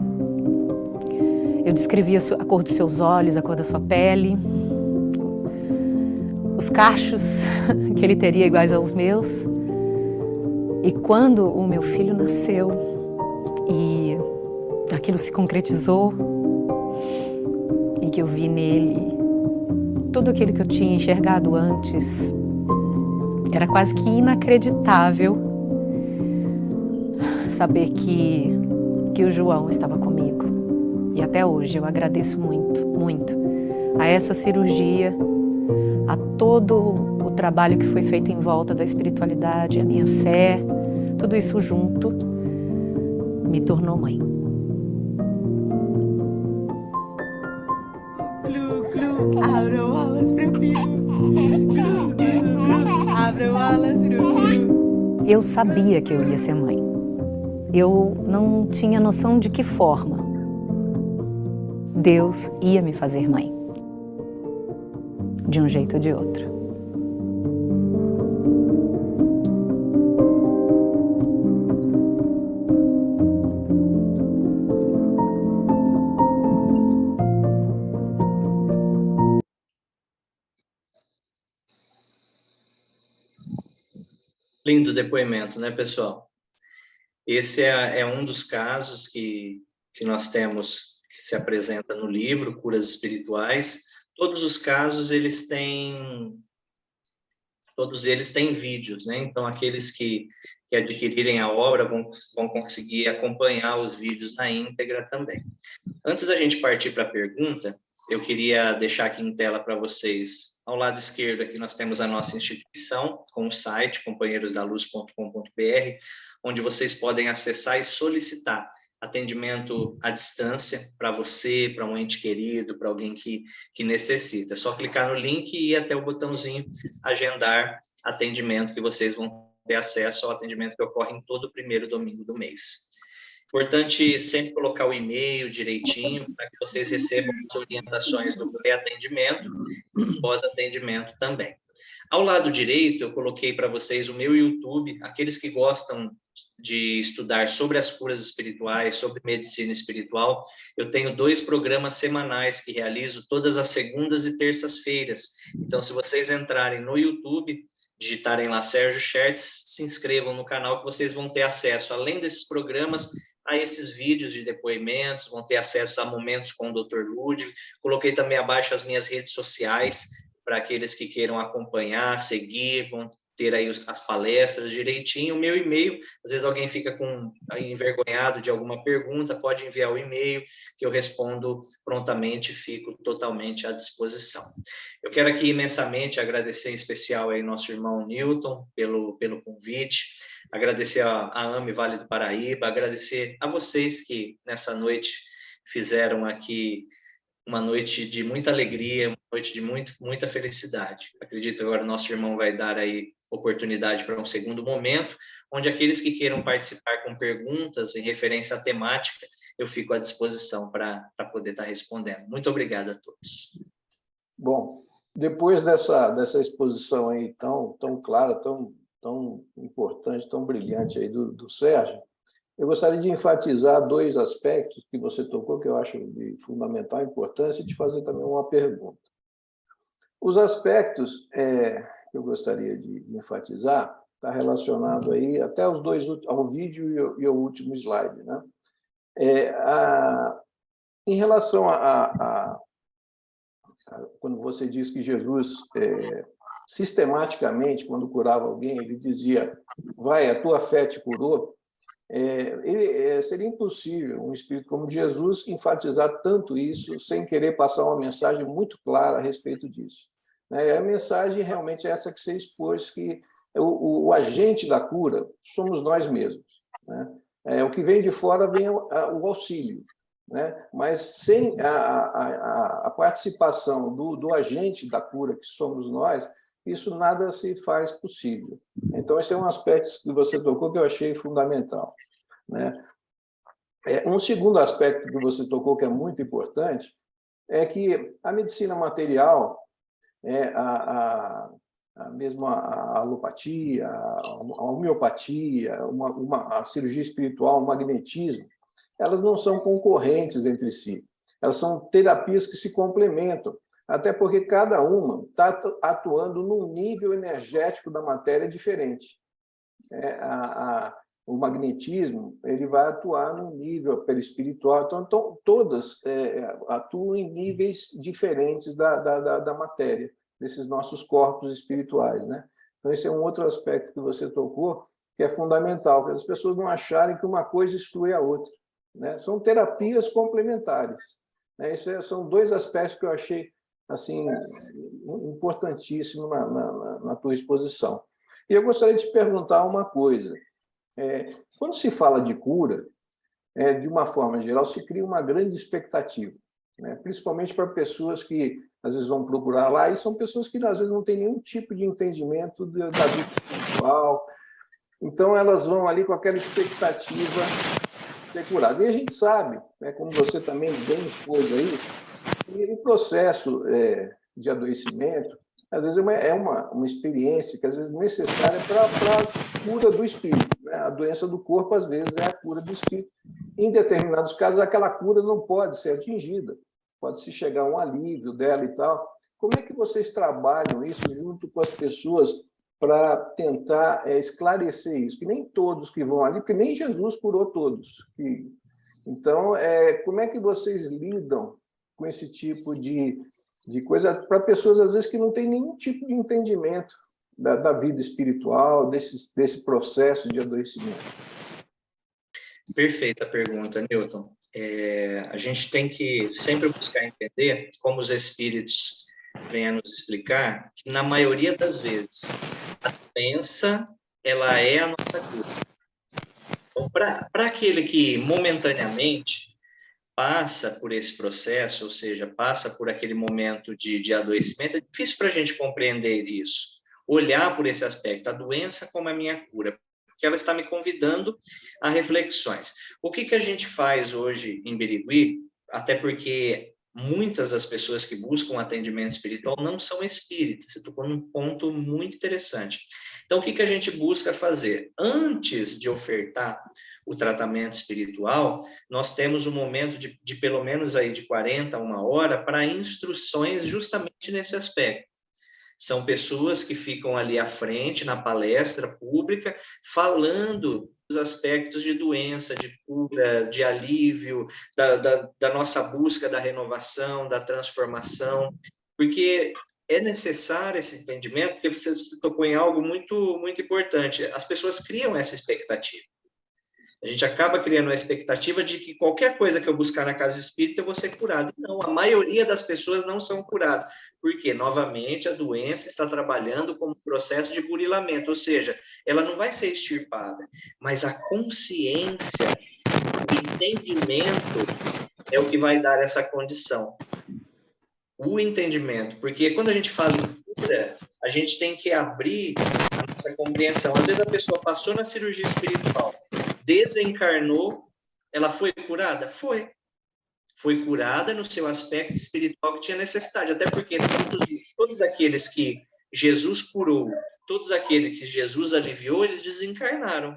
descrevia a cor dos seus olhos, a cor da sua pele, os cachos que ele teria iguais aos meus. E quando o meu filho nasceu e aquilo se concretizou e que eu vi nele tudo aquilo que eu tinha enxergado antes, Era quase que inacreditável saber que o João estava comigo. E até hoje eu agradeço muito, muito a essa cirurgia, a todo o trabalho que foi feito em volta da espiritualidade, a minha fé, tudo isso junto me tornou mãe.
Glu, glu, abram alas pro Glu, glu, glu, abram alas pro Glu.
Eu sabia que eu ia ser mãe. Eu não tinha noção de que forma Deus ia me fazer mãe, de um jeito ou de outro.
Lindo depoimento, né, pessoal? Esse é um dos casos que nós temos, que se apresenta no livro, Curas Espirituais. Todos os casos, todos eles têm vídeos, né? Então, aqueles que adquirirem a obra vão conseguir acompanhar os vídeos na íntegra também. Antes da gente partir para a pergunta, eu queria deixar aqui em tela para vocês, ao lado esquerdo aqui nós temos a nossa instituição, com o site companheirosdaluz.com.br, onde vocês podem acessar e solicitar atendimento à distância para você, para um ente querido, para alguém que necessita. É só clicar no link e ir até o botãozinho agendar atendimento, que vocês vão ter acesso ao atendimento que ocorre em todo o primeiro domingo do mês. Importante sempre colocar o e-mail direitinho, para que vocês recebam as orientações do pré-atendimento e pós-atendimento também. Ao lado direito, eu coloquei para vocês o meu YouTube, aqueles que gostam de estudar sobre as curas espirituais, sobre medicina espiritual. Eu tenho 2 programas semanais que realizo todas as segundas e terças-feiras. Então, se vocês entrarem no YouTube, digitarem lá Sérgio Schertz, se inscrevam no canal que vocês vão ter acesso, além desses programas, a esses vídeos de depoimentos, vão ter acesso a momentos com o Dr. Ludwig. Coloquei também abaixo as minhas redes sociais, para aqueles que queiram acompanhar, seguir, vão ter aí as palestras direitinho. O meu e-mail, às vezes alguém fica envergonhado de alguma pergunta, pode enviar o e-mail, que eu respondo prontamente, fico totalmente à disposição. Eu quero aqui imensamente agradecer em especial aí nosso irmão Newton pelo convite, agradecer a AME Vale do Paraíba, agradecer a vocês que nessa noite fizeram aqui uma noite de muita alegria, uma noite de muita felicidade. Acredito que agora o nosso irmão vai dar aí oportunidade para um segundo momento, onde aqueles que queiram participar com perguntas em referência à temática, eu fico à disposição para poder estar respondendo. Muito obrigado a todos.
Bom, depois dessa exposição aí tão clara, tão importante, tão brilhante aí do Sérgio, eu gostaria de enfatizar 2 aspectos que você tocou, que eu acho de fundamental importância, e te fazer também uma pergunta. Os aspectos que eu gostaria de enfatizar está relacionado aí até os 2, ao vídeo e ao último slide, né? Em relação quando você diz que Jesus sistematicamente, quando curava alguém, ele dizia: vai, a tua fé te curou. Seria impossível um espírito como Jesus enfatizar tanto isso sem querer passar uma mensagem muito clara a respeito disso. A mensagem realmente é essa que você expôs, que o agente da cura somos nós mesmos. O que vem de fora vem o auxílio, mas sem a participação do agente da cura, que somos nós, isso nada se faz possível. Então, esse é um aspecto que você tocou que eu achei fundamental. Um segundo aspecto que você tocou, que é muito importante, é que a medicina material, mesmo a alopatia, a homeopatia, a cirurgia espiritual, o magnetismo, elas não são concorrentes entre si. Elas são terapias que se complementam, até porque cada uma está atuando num nível energético da matéria diferente. O magnetismo ele vai atuar num nível perispiritual, então todas atuam em níveis diferentes da matéria, desses nossos corpos espirituais, né? Então, esse é um outro aspecto que você tocou, que é fundamental, para as pessoas não acharem que uma coisa exclui a outra, né? São terapias complementares, né? São dois aspectos que eu achei assim importantíssimo na tua exposição. E eu gostaria de te perguntar uma coisa. Quando se fala de cura, de uma forma geral, se cria uma grande expectativa, né? Principalmente para pessoas que às vezes vão procurar lá, e são pessoas que às vezes não têm nenhum tipo de entendimento da vida espiritual, então elas vão ali com aquela expectativa de ser curada. E a gente sabe, né, como você também bem expôs aí, que o processo de adoecimento, às vezes é uma experiência que às vezes é necessária para a cura do espírito, né? A doença do corpo, às vezes, é a cura do espírito. Em determinados casos, aquela cura não pode ser atingida, pode-se chegar a um alívio dela e tal. Como é que vocês trabalham isso junto com as pessoas para tentar esclarecer isso? Que nem todos que vão ali, porque nem Jesus curou todos. Então, como é que vocês lidam com esse tipo de coisa para pessoas, às vezes, que não têm nenhum tipo de entendimento da vida espiritual, desse processo de adoecimento?
Perfeita pergunta, Newton. A gente tem que sempre buscar entender, como os espíritos vêm a nos explicar, que na maioria das vezes a doença ela é a nossa cura. Então, para aquele que momentaneamente passa por esse processo, ou seja, passa por aquele momento de adoecimento, é difícil para a gente compreender isso, olhar por esse aspecto, a doença como a minha cura, porque ela está me convidando a reflexões. O que a gente faz hoje em Birigui, até porque muitas das pessoas que buscam atendimento espiritual não são espíritas, você tocou num ponto muito interessante. Então, o que a gente busca fazer? Antes de ofertar o tratamento espiritual, nós temos um momento de pelo menos aí de 40 a 1 hora para instruções justamente nesse aspecto. São pessoas que ficam ali à frente, na palestra pública, falando dos aspectos de doença, de cura, de alívio, da nossa busca da renovação, da transformação, porque é necessário esse entendimento, porque você tocou em algo muito, muito importante. As pessoas criam essa expectativa. A gente acaba criando a expectativa de que qualquer coisa que eu buscar na casa espírita eu vou ser curado. Não, a maioria das pessoas não são curadas, porque, novamente, a doença está trabalhando como processo de burilamento, ou seja, ela não vai ser extirpada, mas a consciência, o entendimento é o que vai dar essa condição. O entendimento, porque quando a gente fala em cura, a gente tem que abrir a nossa compreensão. Às vezes a pessoa passou na cirurgia espiritual, desencarnou, ela foi curada? Foi. Foi curada no seu aspecto espiritual que tinha necessidade, até porque todos aqueles que Jesus curou, todos aqueles que Jesus aliviou, eles desencarnaram.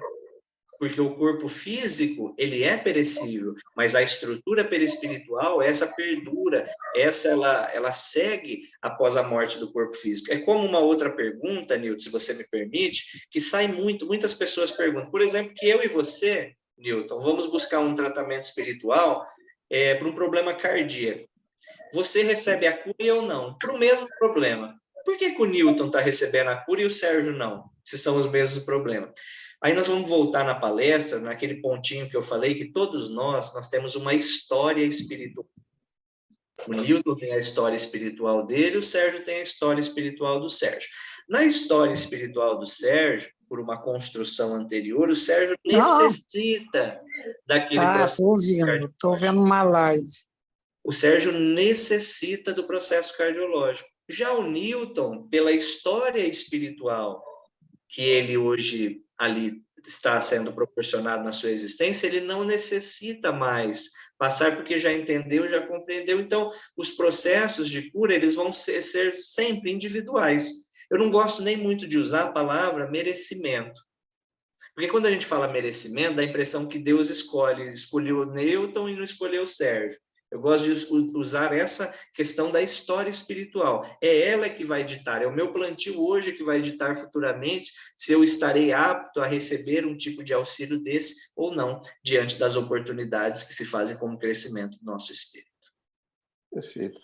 Porque o corpo físico, ele é perecível, mas a estrutura perispiritual, essa perdura, essa ela segue após a morte do corpo físico. É como uma outra pergunta, Nilton, se você me permite, que sai muitas pessoas perguntam. Por exemplo, que eu e você, Nilton, vamos buscar um tratamento espiritual para um problema cardíaco. Você recebe a cura e eu não, para o mesmo problema. Por que o Newton está recebendo a cura e o Sérgio não, se são os mesmos problemas? Aí nós vamos voltar na palestra, naquele pontinho que eu falei, que todos nós temos uma história espiritual. O Newton tem a história espiritual dele, o Sérgio tem a história espiritual do Sérgio. Na história espiritual do Sérgio, por uma construção anterior, o Sérgio necessita daquele processo.
Estou vendo uma live.
O Sérgio necessita do processo cardiológico. Já o Newton, pela história espiritual que ele hoje ali está sendo proporcionado na sua existência, ele não necessita mais passar porque já entendeu, já compreendeu. Então, os processos de cura, eles vão ser sempre individuais. Eu não gosto nem muito de usar a palavra merecimento. Porque quando a gente fala merecimento, dá a impressão que Deus escolheu o Newton e não escolheu o Sérgio. Eu gosto de usar essa questão da história espiritual. É ela que vai ditar, é o meu plantio hoje que vai ditar futuramente se eu estarei apto a receber um tipo de auxílio desse ou não, diante das oportunidades que se fazem como crescimento do nosso espírito.
Perfeito.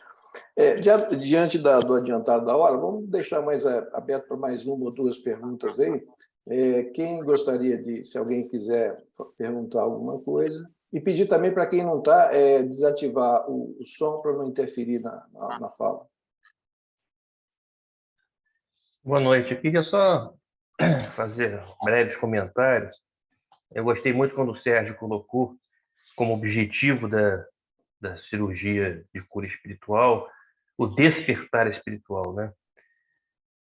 Diante do adiantado da hora, vamos deixar mais aberto para mais uma ou duas perguntas aí. Quem gostaria de, se alguém quiser perguntar alguma coisa, e pedir também para quem não está, desativar o som para não interferir na fala.
Boa noite. Eu queria só fazer breves comentários. Eu gostei muito quando o Sérgio colocou como objetivo da cirurgia de cura espiritual o despertar espiritual, né?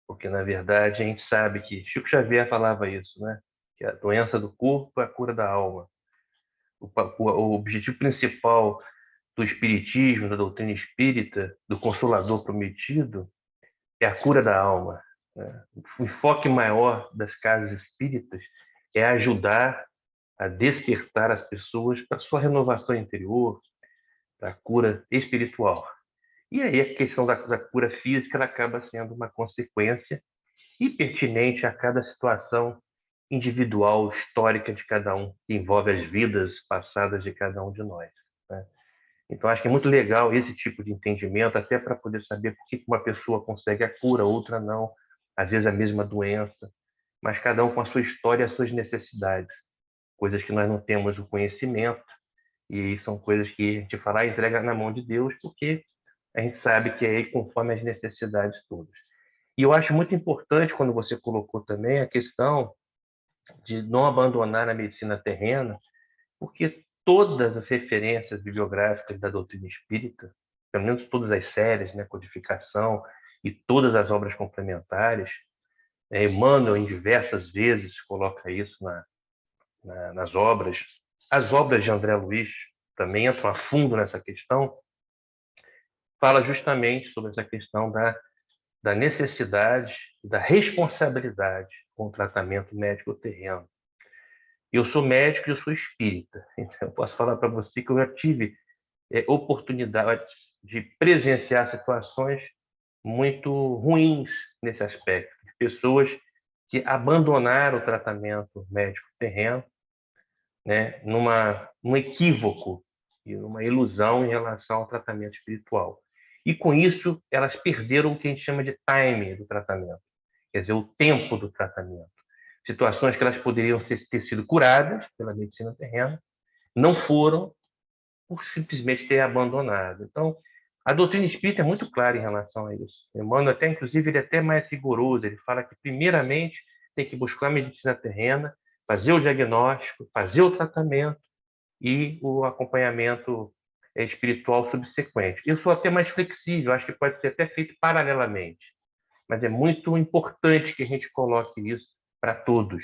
Porque, na verdade, a gente sabe que Chico Xavier falava isso, né? Que a doença do corpo é a cura da alma. O objetivo principal do espiritismo, da doutrina espírita, do Consolador prometido, é a cura da alma. Né? O enfoque maior das casas espíritas é ajudar a despertar as pessoas para a sua renovação interior, para a cura espiritual. E aí a questão da cura física ela acaba sendo uma consequência e pertinente a cada situação individual, histórica de cada um, que envolve as vidas passadas de cada um de nós. Né? Então, acho que é muito legal esse tipo de entendimento, até para poder saber por que uma pessoa consegue a cura, outra não, às vezes a mesma doença, mas cada um com a sua história e as suas necessidades, coisas que nós não temos o conhecimento, e são coisas que a gente fala, entrega na mão de Deus, porque a gente sabe que é aí conforme as necessidades todas. E eu acho muito importante, quando você colocou também, a questão de não abandonar a medicina terrena, porque todas as referências bibliográficas da doutrina espírita, pelo menos todas as séries, né, Codificação e todas as obras complementares, Emmanuel, em diversas vezes, coloca isso nas obras. As obras de André Luiz também entram a fundo nessa questão, fala justamente sobre essa questão da necessidade, da responsabilidade com o tratamento médico terreno. Eu sou médico e eu sou espírita, então eu posso falar para você que eu já tive oportunidade de presenciar situações muito ruins nesse aspecto, de pessoas que abandonaram o tratamento médico terreno, né, num equívoco e numa ilusão em relação ao tratamento espiritual. E com isso, elas perderam o que a gente chama de time do tratamento, quer dizer, o tempo do tratamento. Situações que elas poderiam ter sido curadas pela medicina terrena, não foram por simplesmente ter abandonado. Então, a doutrina espírita é muito clara em relação a isso. Emmanuel, inclusive, ele é até mais rigoroso. Ele fala que, primeiramente, tem que buscar a medicina terrena, fazer o diagnóstico, fazer o tratamento e o acompanhamento espiritual subsequente. Eu sou até mais flexível, acho que pode ser até feito paralelamente, mas é muito importante que a gente coloque isso para todos.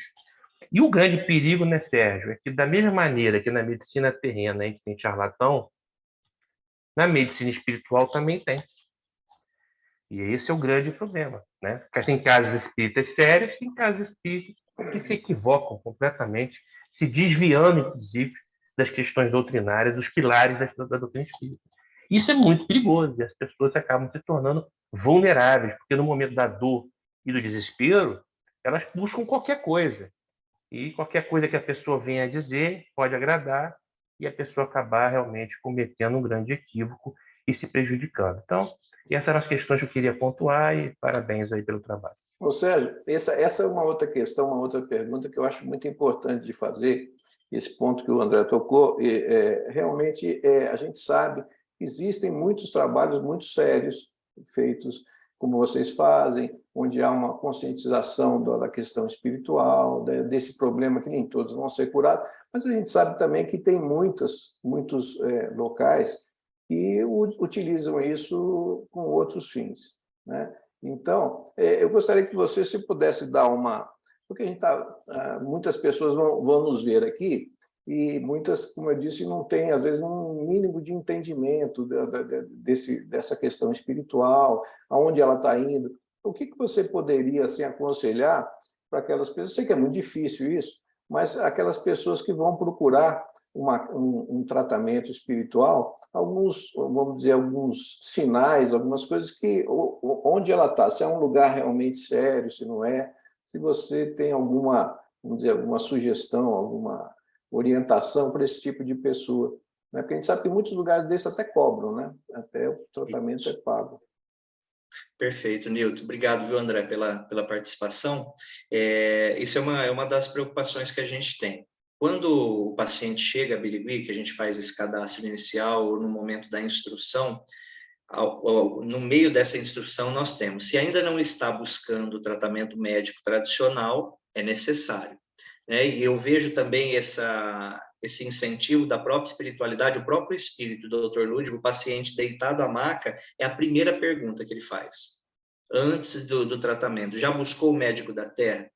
E o grande perigo, né, Sérgio, é que da mesma maneira que na medicina terrena a gente tem charlatão, na medicina espiritual também tem. E esse é o grande problema, né? Porque tem casos espíritas sérios, tem casos espíritas que se equivocam completamente, se desviando, inclusive, das questões doutrinárias, dos pilares da doutrina espírita. Isso é muito perigoso, e as pessoas acabam se tornando vulneráveis, porque no momento da dor e do desespero, elas buscam qualquer coisa. E qualquer coisa que a pessoa venha a dizer pode agradar e a pessoa acabar realmente cometendo um grande equívoco e se prejudicando. Então, essas eram as questões que eu queria pontuar e parabéns aí pelo trabalho.
Ô, Sérgio, essa é uma outra questão, uma outra pergunta que eu acho muito importante de fazer, esse ponto que o André tocou. Realmente, a gente sabe que existem muitos trabalhos muito sérios feitos, como vocês fazem, onde há uma conscientização da questão espiritual, desse problema que nem todos vão ser curados, mas a gente sabe também que tem muitos locais que utilizam isso com outros fins, né? Então, eu gostaria que você, se pudesse dar uma... Porque a gente muitas pessoas vão nos ver aqui e muitas, como eu disse, não têm, às vezes, um mínimo de entendimento dessa questão espiritual, aonde ela está indo. O que você poderia assim, aconselhar para aquelas pessoas? Eu sei que é muito difícil isso, mas aquelas pessoas que vão procurar um tratamento espiritual, vamos dizer, alguns sinais, algumas coisas que, onde ela está, se é um lugar realmente sério, se não é, se você tem alguma, vamos dizer, alguma sugestão, alguma orientação para esse tipo de pessoa, né? Porque a gente sabe que muitos lugares desses até cobram, né? Até o tratamento é pago.
Perfeito, Nilton. Obrigado, viu, André, pela participação. Isso é uma das preocupações que a gente tem. Quando o paciente chega a Birigui, que a gente faz esse cadastro inicial ou no momento da instrução, no meio dessa instrução nós temos, se ainda não está buscando o tratamento médico tradicional, é necessário, né? E eu vejo também esse incentivo da própria espiritualidade, o próprio espírito do Dr. Ludwig, o paciente deitado à maca, é a primeira pergunta que ele faz, antes do tratamento. Já buscou o médico da Terra?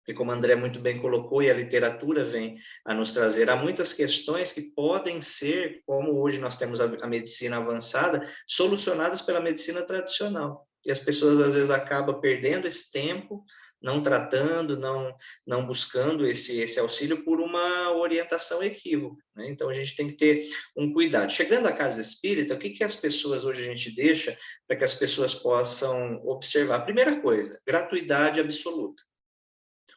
Porque, como o André muito bem colocou, e a literatura vem a nos trazer, há muitas questões que podem ser, como hoje nós temos a medicina avançada, solucionadas pela medicina tradicional. E as pessoas, às vezes, acabam perdendo esse tempo, não tratando, não buscando esse auxílio por uma orientação equívoca, né? Então, a gente tem que ter um cuidado. Chegando à casa espírita, o que as pessoas hoje a gente deixa para que as pessoas possam observar? Primeira coisa, gratuidade absoluta.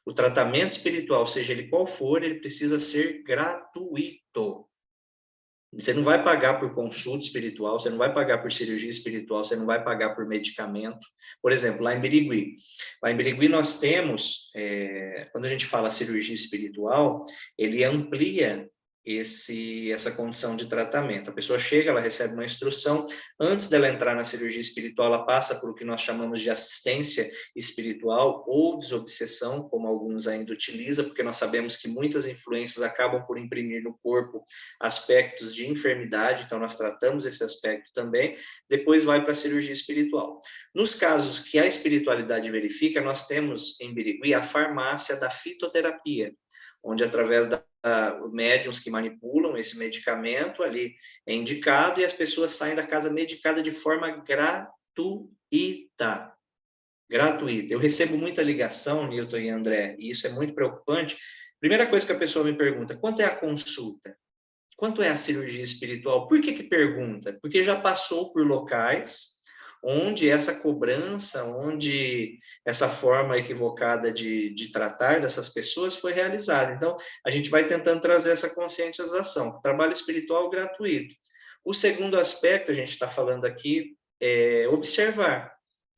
O tratamento espiritual, seja ele qual for, ele precisa ser gratuito. Você não vai pagar por consulta espiritual, você não vai pagar por cirurgia espiritual, você não vai pagar por medicamento. Por exemplo, lá em Birigui nós temos, quando a gente fala cirurgia espiritual, ele amplia essa condição de tratamento. A pessoa chega, ela recebe uma instrução, antes dela entrar na cirurgia espiritual, ela passa por o que nós chamamos de assistência espiritual ou desobsessão, como alguns ainda utilizam, porque nós sabemos que muitas influências acabam por imprimir no corpo aspectos de enfermidade, então nós tratamos esse aspecto também, depois vai para a cirurgia espiritual. Nos casos que a espiritualidade verifica, nós temos em Birigui a farmácia da fitoterapia, onde através médiuns que manipulam esse medicamento ali é indicado e as pessoas saem da casa medicadas de forma gratuita. Gratuita. Eu recebo muita ligação, Nilton e André, e isso é muito preocupante. Primeira coisa que a pessoa me pergunta, quanto é a consulta? Quanto é a cirurgia espiritual? Por que pergunta? Porque já passou por locais onde essa cobrança, onde essa forma equivocada de tratar dessas pessoas foi realizada. Então, a gente vai tentando trazer essa conscientização. Trabalho espiritual gratuito. O segundo aspecto, a gente está falando aqui, é observar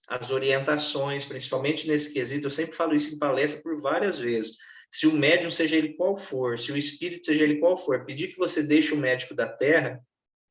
as orientações, principalmente nesse quesito. Eu sempre falo isso em palestra por várias vezes. Se o médium, seja ele qual for, se o espírito, seja ele qual for, pedir que você deixe o médico da Terra,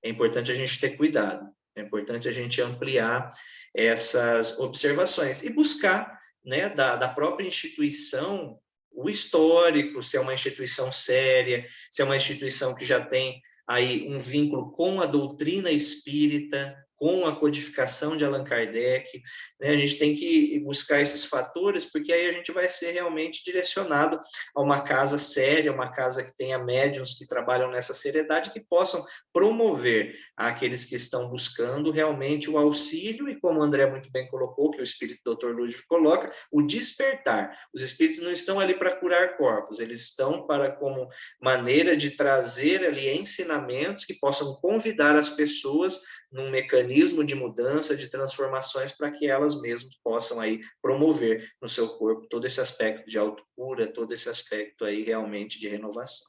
é importante a gente ter cuidado. É importante a gente ampliar essas observações e buscar, né, da própria instituição o histórico, se é uma instituição séria, se é uma instituição que já tem aí um vínculo com a doutrina espírita, com a codificação de Allan Kardec, né? A gente tem que buscar esses fatores, porque aí a gente vai ser realmente direcionado a uma casa séria, uma casa que tenha médiuns que trabalham nessa seriedade, que possam promover aqueles que estão buscando realmente o auxílio, e como o André muito bem colocou, que o espírito do Dr. Ludwig coloca, o despertar. Os espíritos não estão ali para curar corpos, eles estão para como maneira de trazer ali ensinamentos que possam convidar as pessoas num mecanismo de mudança, de transformações, para que elas mesmas possam aí promover no seu corpo todo esse aspecto de autocura, todo esse aspecto aí realmente de renovação.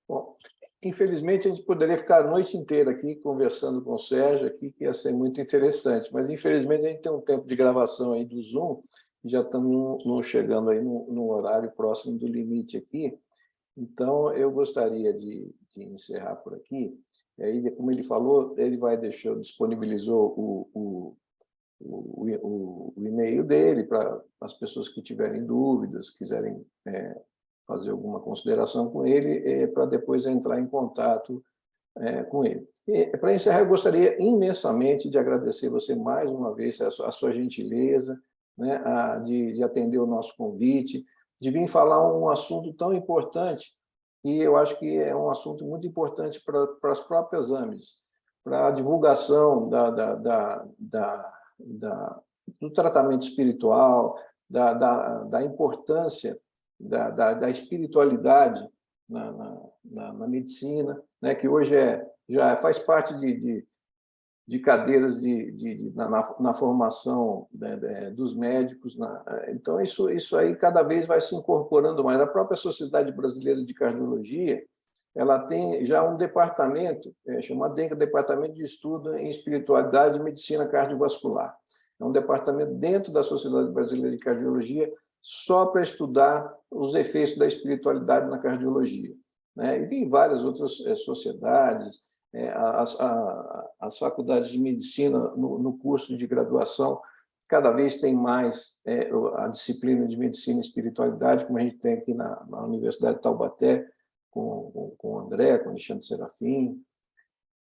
Bom, infelizmente a gente poderia ficar a noite inteira aqui conversando com o Sérgio, aqui, que ia ser muito interessante, mas infelizmente a gente tem um tempo de gravação aí do Zoom, e já estamos chegando aí no horário próximo do limite aqui, então eu gostaria de encerrar por aqui. E aí, como ele falou, ele disponibilizou o e-mail dele para as pessoas que tiverem dúvidas, quiserem fazer alguma consideração com ele, para depois entrar em contato com ele. Para encerrar, eu gostaria imensamente de agradecer você mais uma vez, a sua gentileza, né, de atender o nosso convite, de vir falar um assunto tão importante. E eu acho que é um assunto muito importante para as próprias AMES, para a divulgação do tratamento espiritual, da importância da espiritualidade na medicina, né, que hoje já faz parte de cadeiras na formação, né, dos médicos. Então, isso aí cada vez vai se incorporando mais. A própria Sociedade Brasileira de Cardiologia, ela tem já um departamento, chamado Departamento de Estudo em Espiritualidade e Medicina Cardiovascular. É um departamento dentro da Sociedade Brasileira de Cardiologia só para estudar os efeitos da espiritualidade na cardiologia, né? E tem várias outras sociedades, as faculdades de medicina no curso de graduação, cada vez tem mais a disciplina de medicina e espiritualidade, como a gente tem aqui na Universidade de Taubaté, com o André, com o Alexandre Serafim.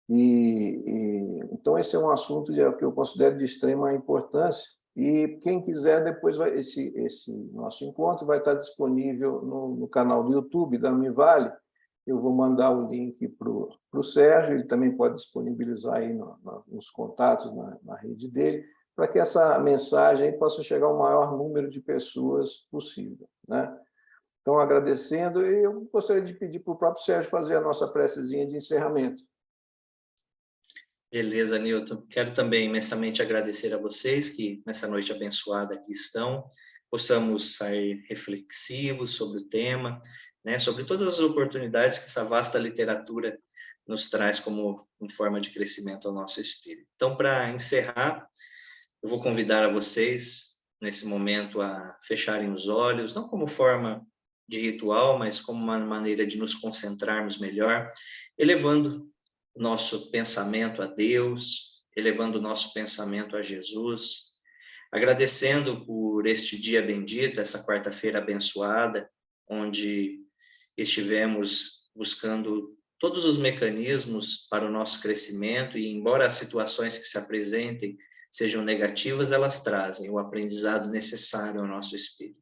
Então, esse é um assunto que eu considero de extrema importância. E quem quiser, depois esse nosso encontro vai estar disponível no canal do YouTube da Univale. Eu vou mandar o link para o Sérgio, ele também pode disponibilizar aí nos contatos, na rede dele, para que essa mensagem possa chegar ao maior número de pessoas possível, né? Então, agradecendo, e eu gostaria de pedir para o próprio Sérgio fazer a nossa precezinha de encerramento.
Beleza, Newton. Quero também imensamente agradecer a vocês que nessa noite abençoada aqui estão, possamos sair reflexivos sobre o tema, né, sobre todas as oportunidades que essa vasta literatura nos traz como forma de crescimento ao nosso espírito. Então, para encerrar, eu vou convidar a vocês, nesse momento, a fecharem os olhos, não como forma de ritual, mas como uma maneira de nos concentrarmos melhor, elevando o nosso pensamento a Deus, elevando o nosso pensamento a Jesus, agradecendo por este dia bendito, essa quarta-feira abençoada, onde estivemos buscando todos os mecanismos para o nosso crescimento e, embora as situações que se apresentem sejam negativas, elas trazem o aprendizado necessário ao nosso espírito.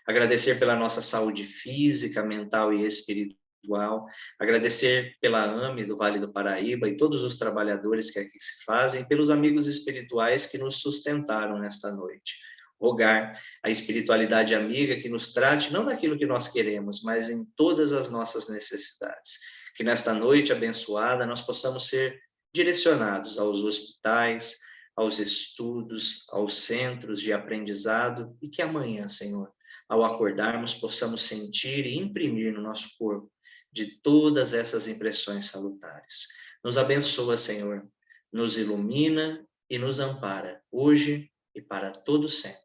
Agradecer pela nossa saúde física, mental e espiritual, agradecer pela AME do Vale do Paraíba e todos os trabalhadores que aqui se fazem, pelos amigos espirituais que nos sustentaram nesta noite. Rogar a espiritualidade amiga que nos trate não daquilo que nós queremos, mas em todas as nossas necessidades. Que nesta noite abençoada nós possamos ser direcionados aos hospitais, aos estudos, aos centros de aprendizado e que amanhã, Senhor, ao acordarmos, possamos sentir e imprimir no nosso corpo de todas essas impressões salutares. Nos abençoa, Senhor, nos ilumina e nos ampara, hoje e para todo sempre.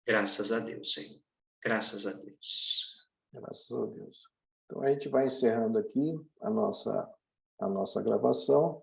Graças a Deus, Senhor. Graças a Deus.
Graças a Deus. Então, a gente vai encerrando aqui a nossa gravação.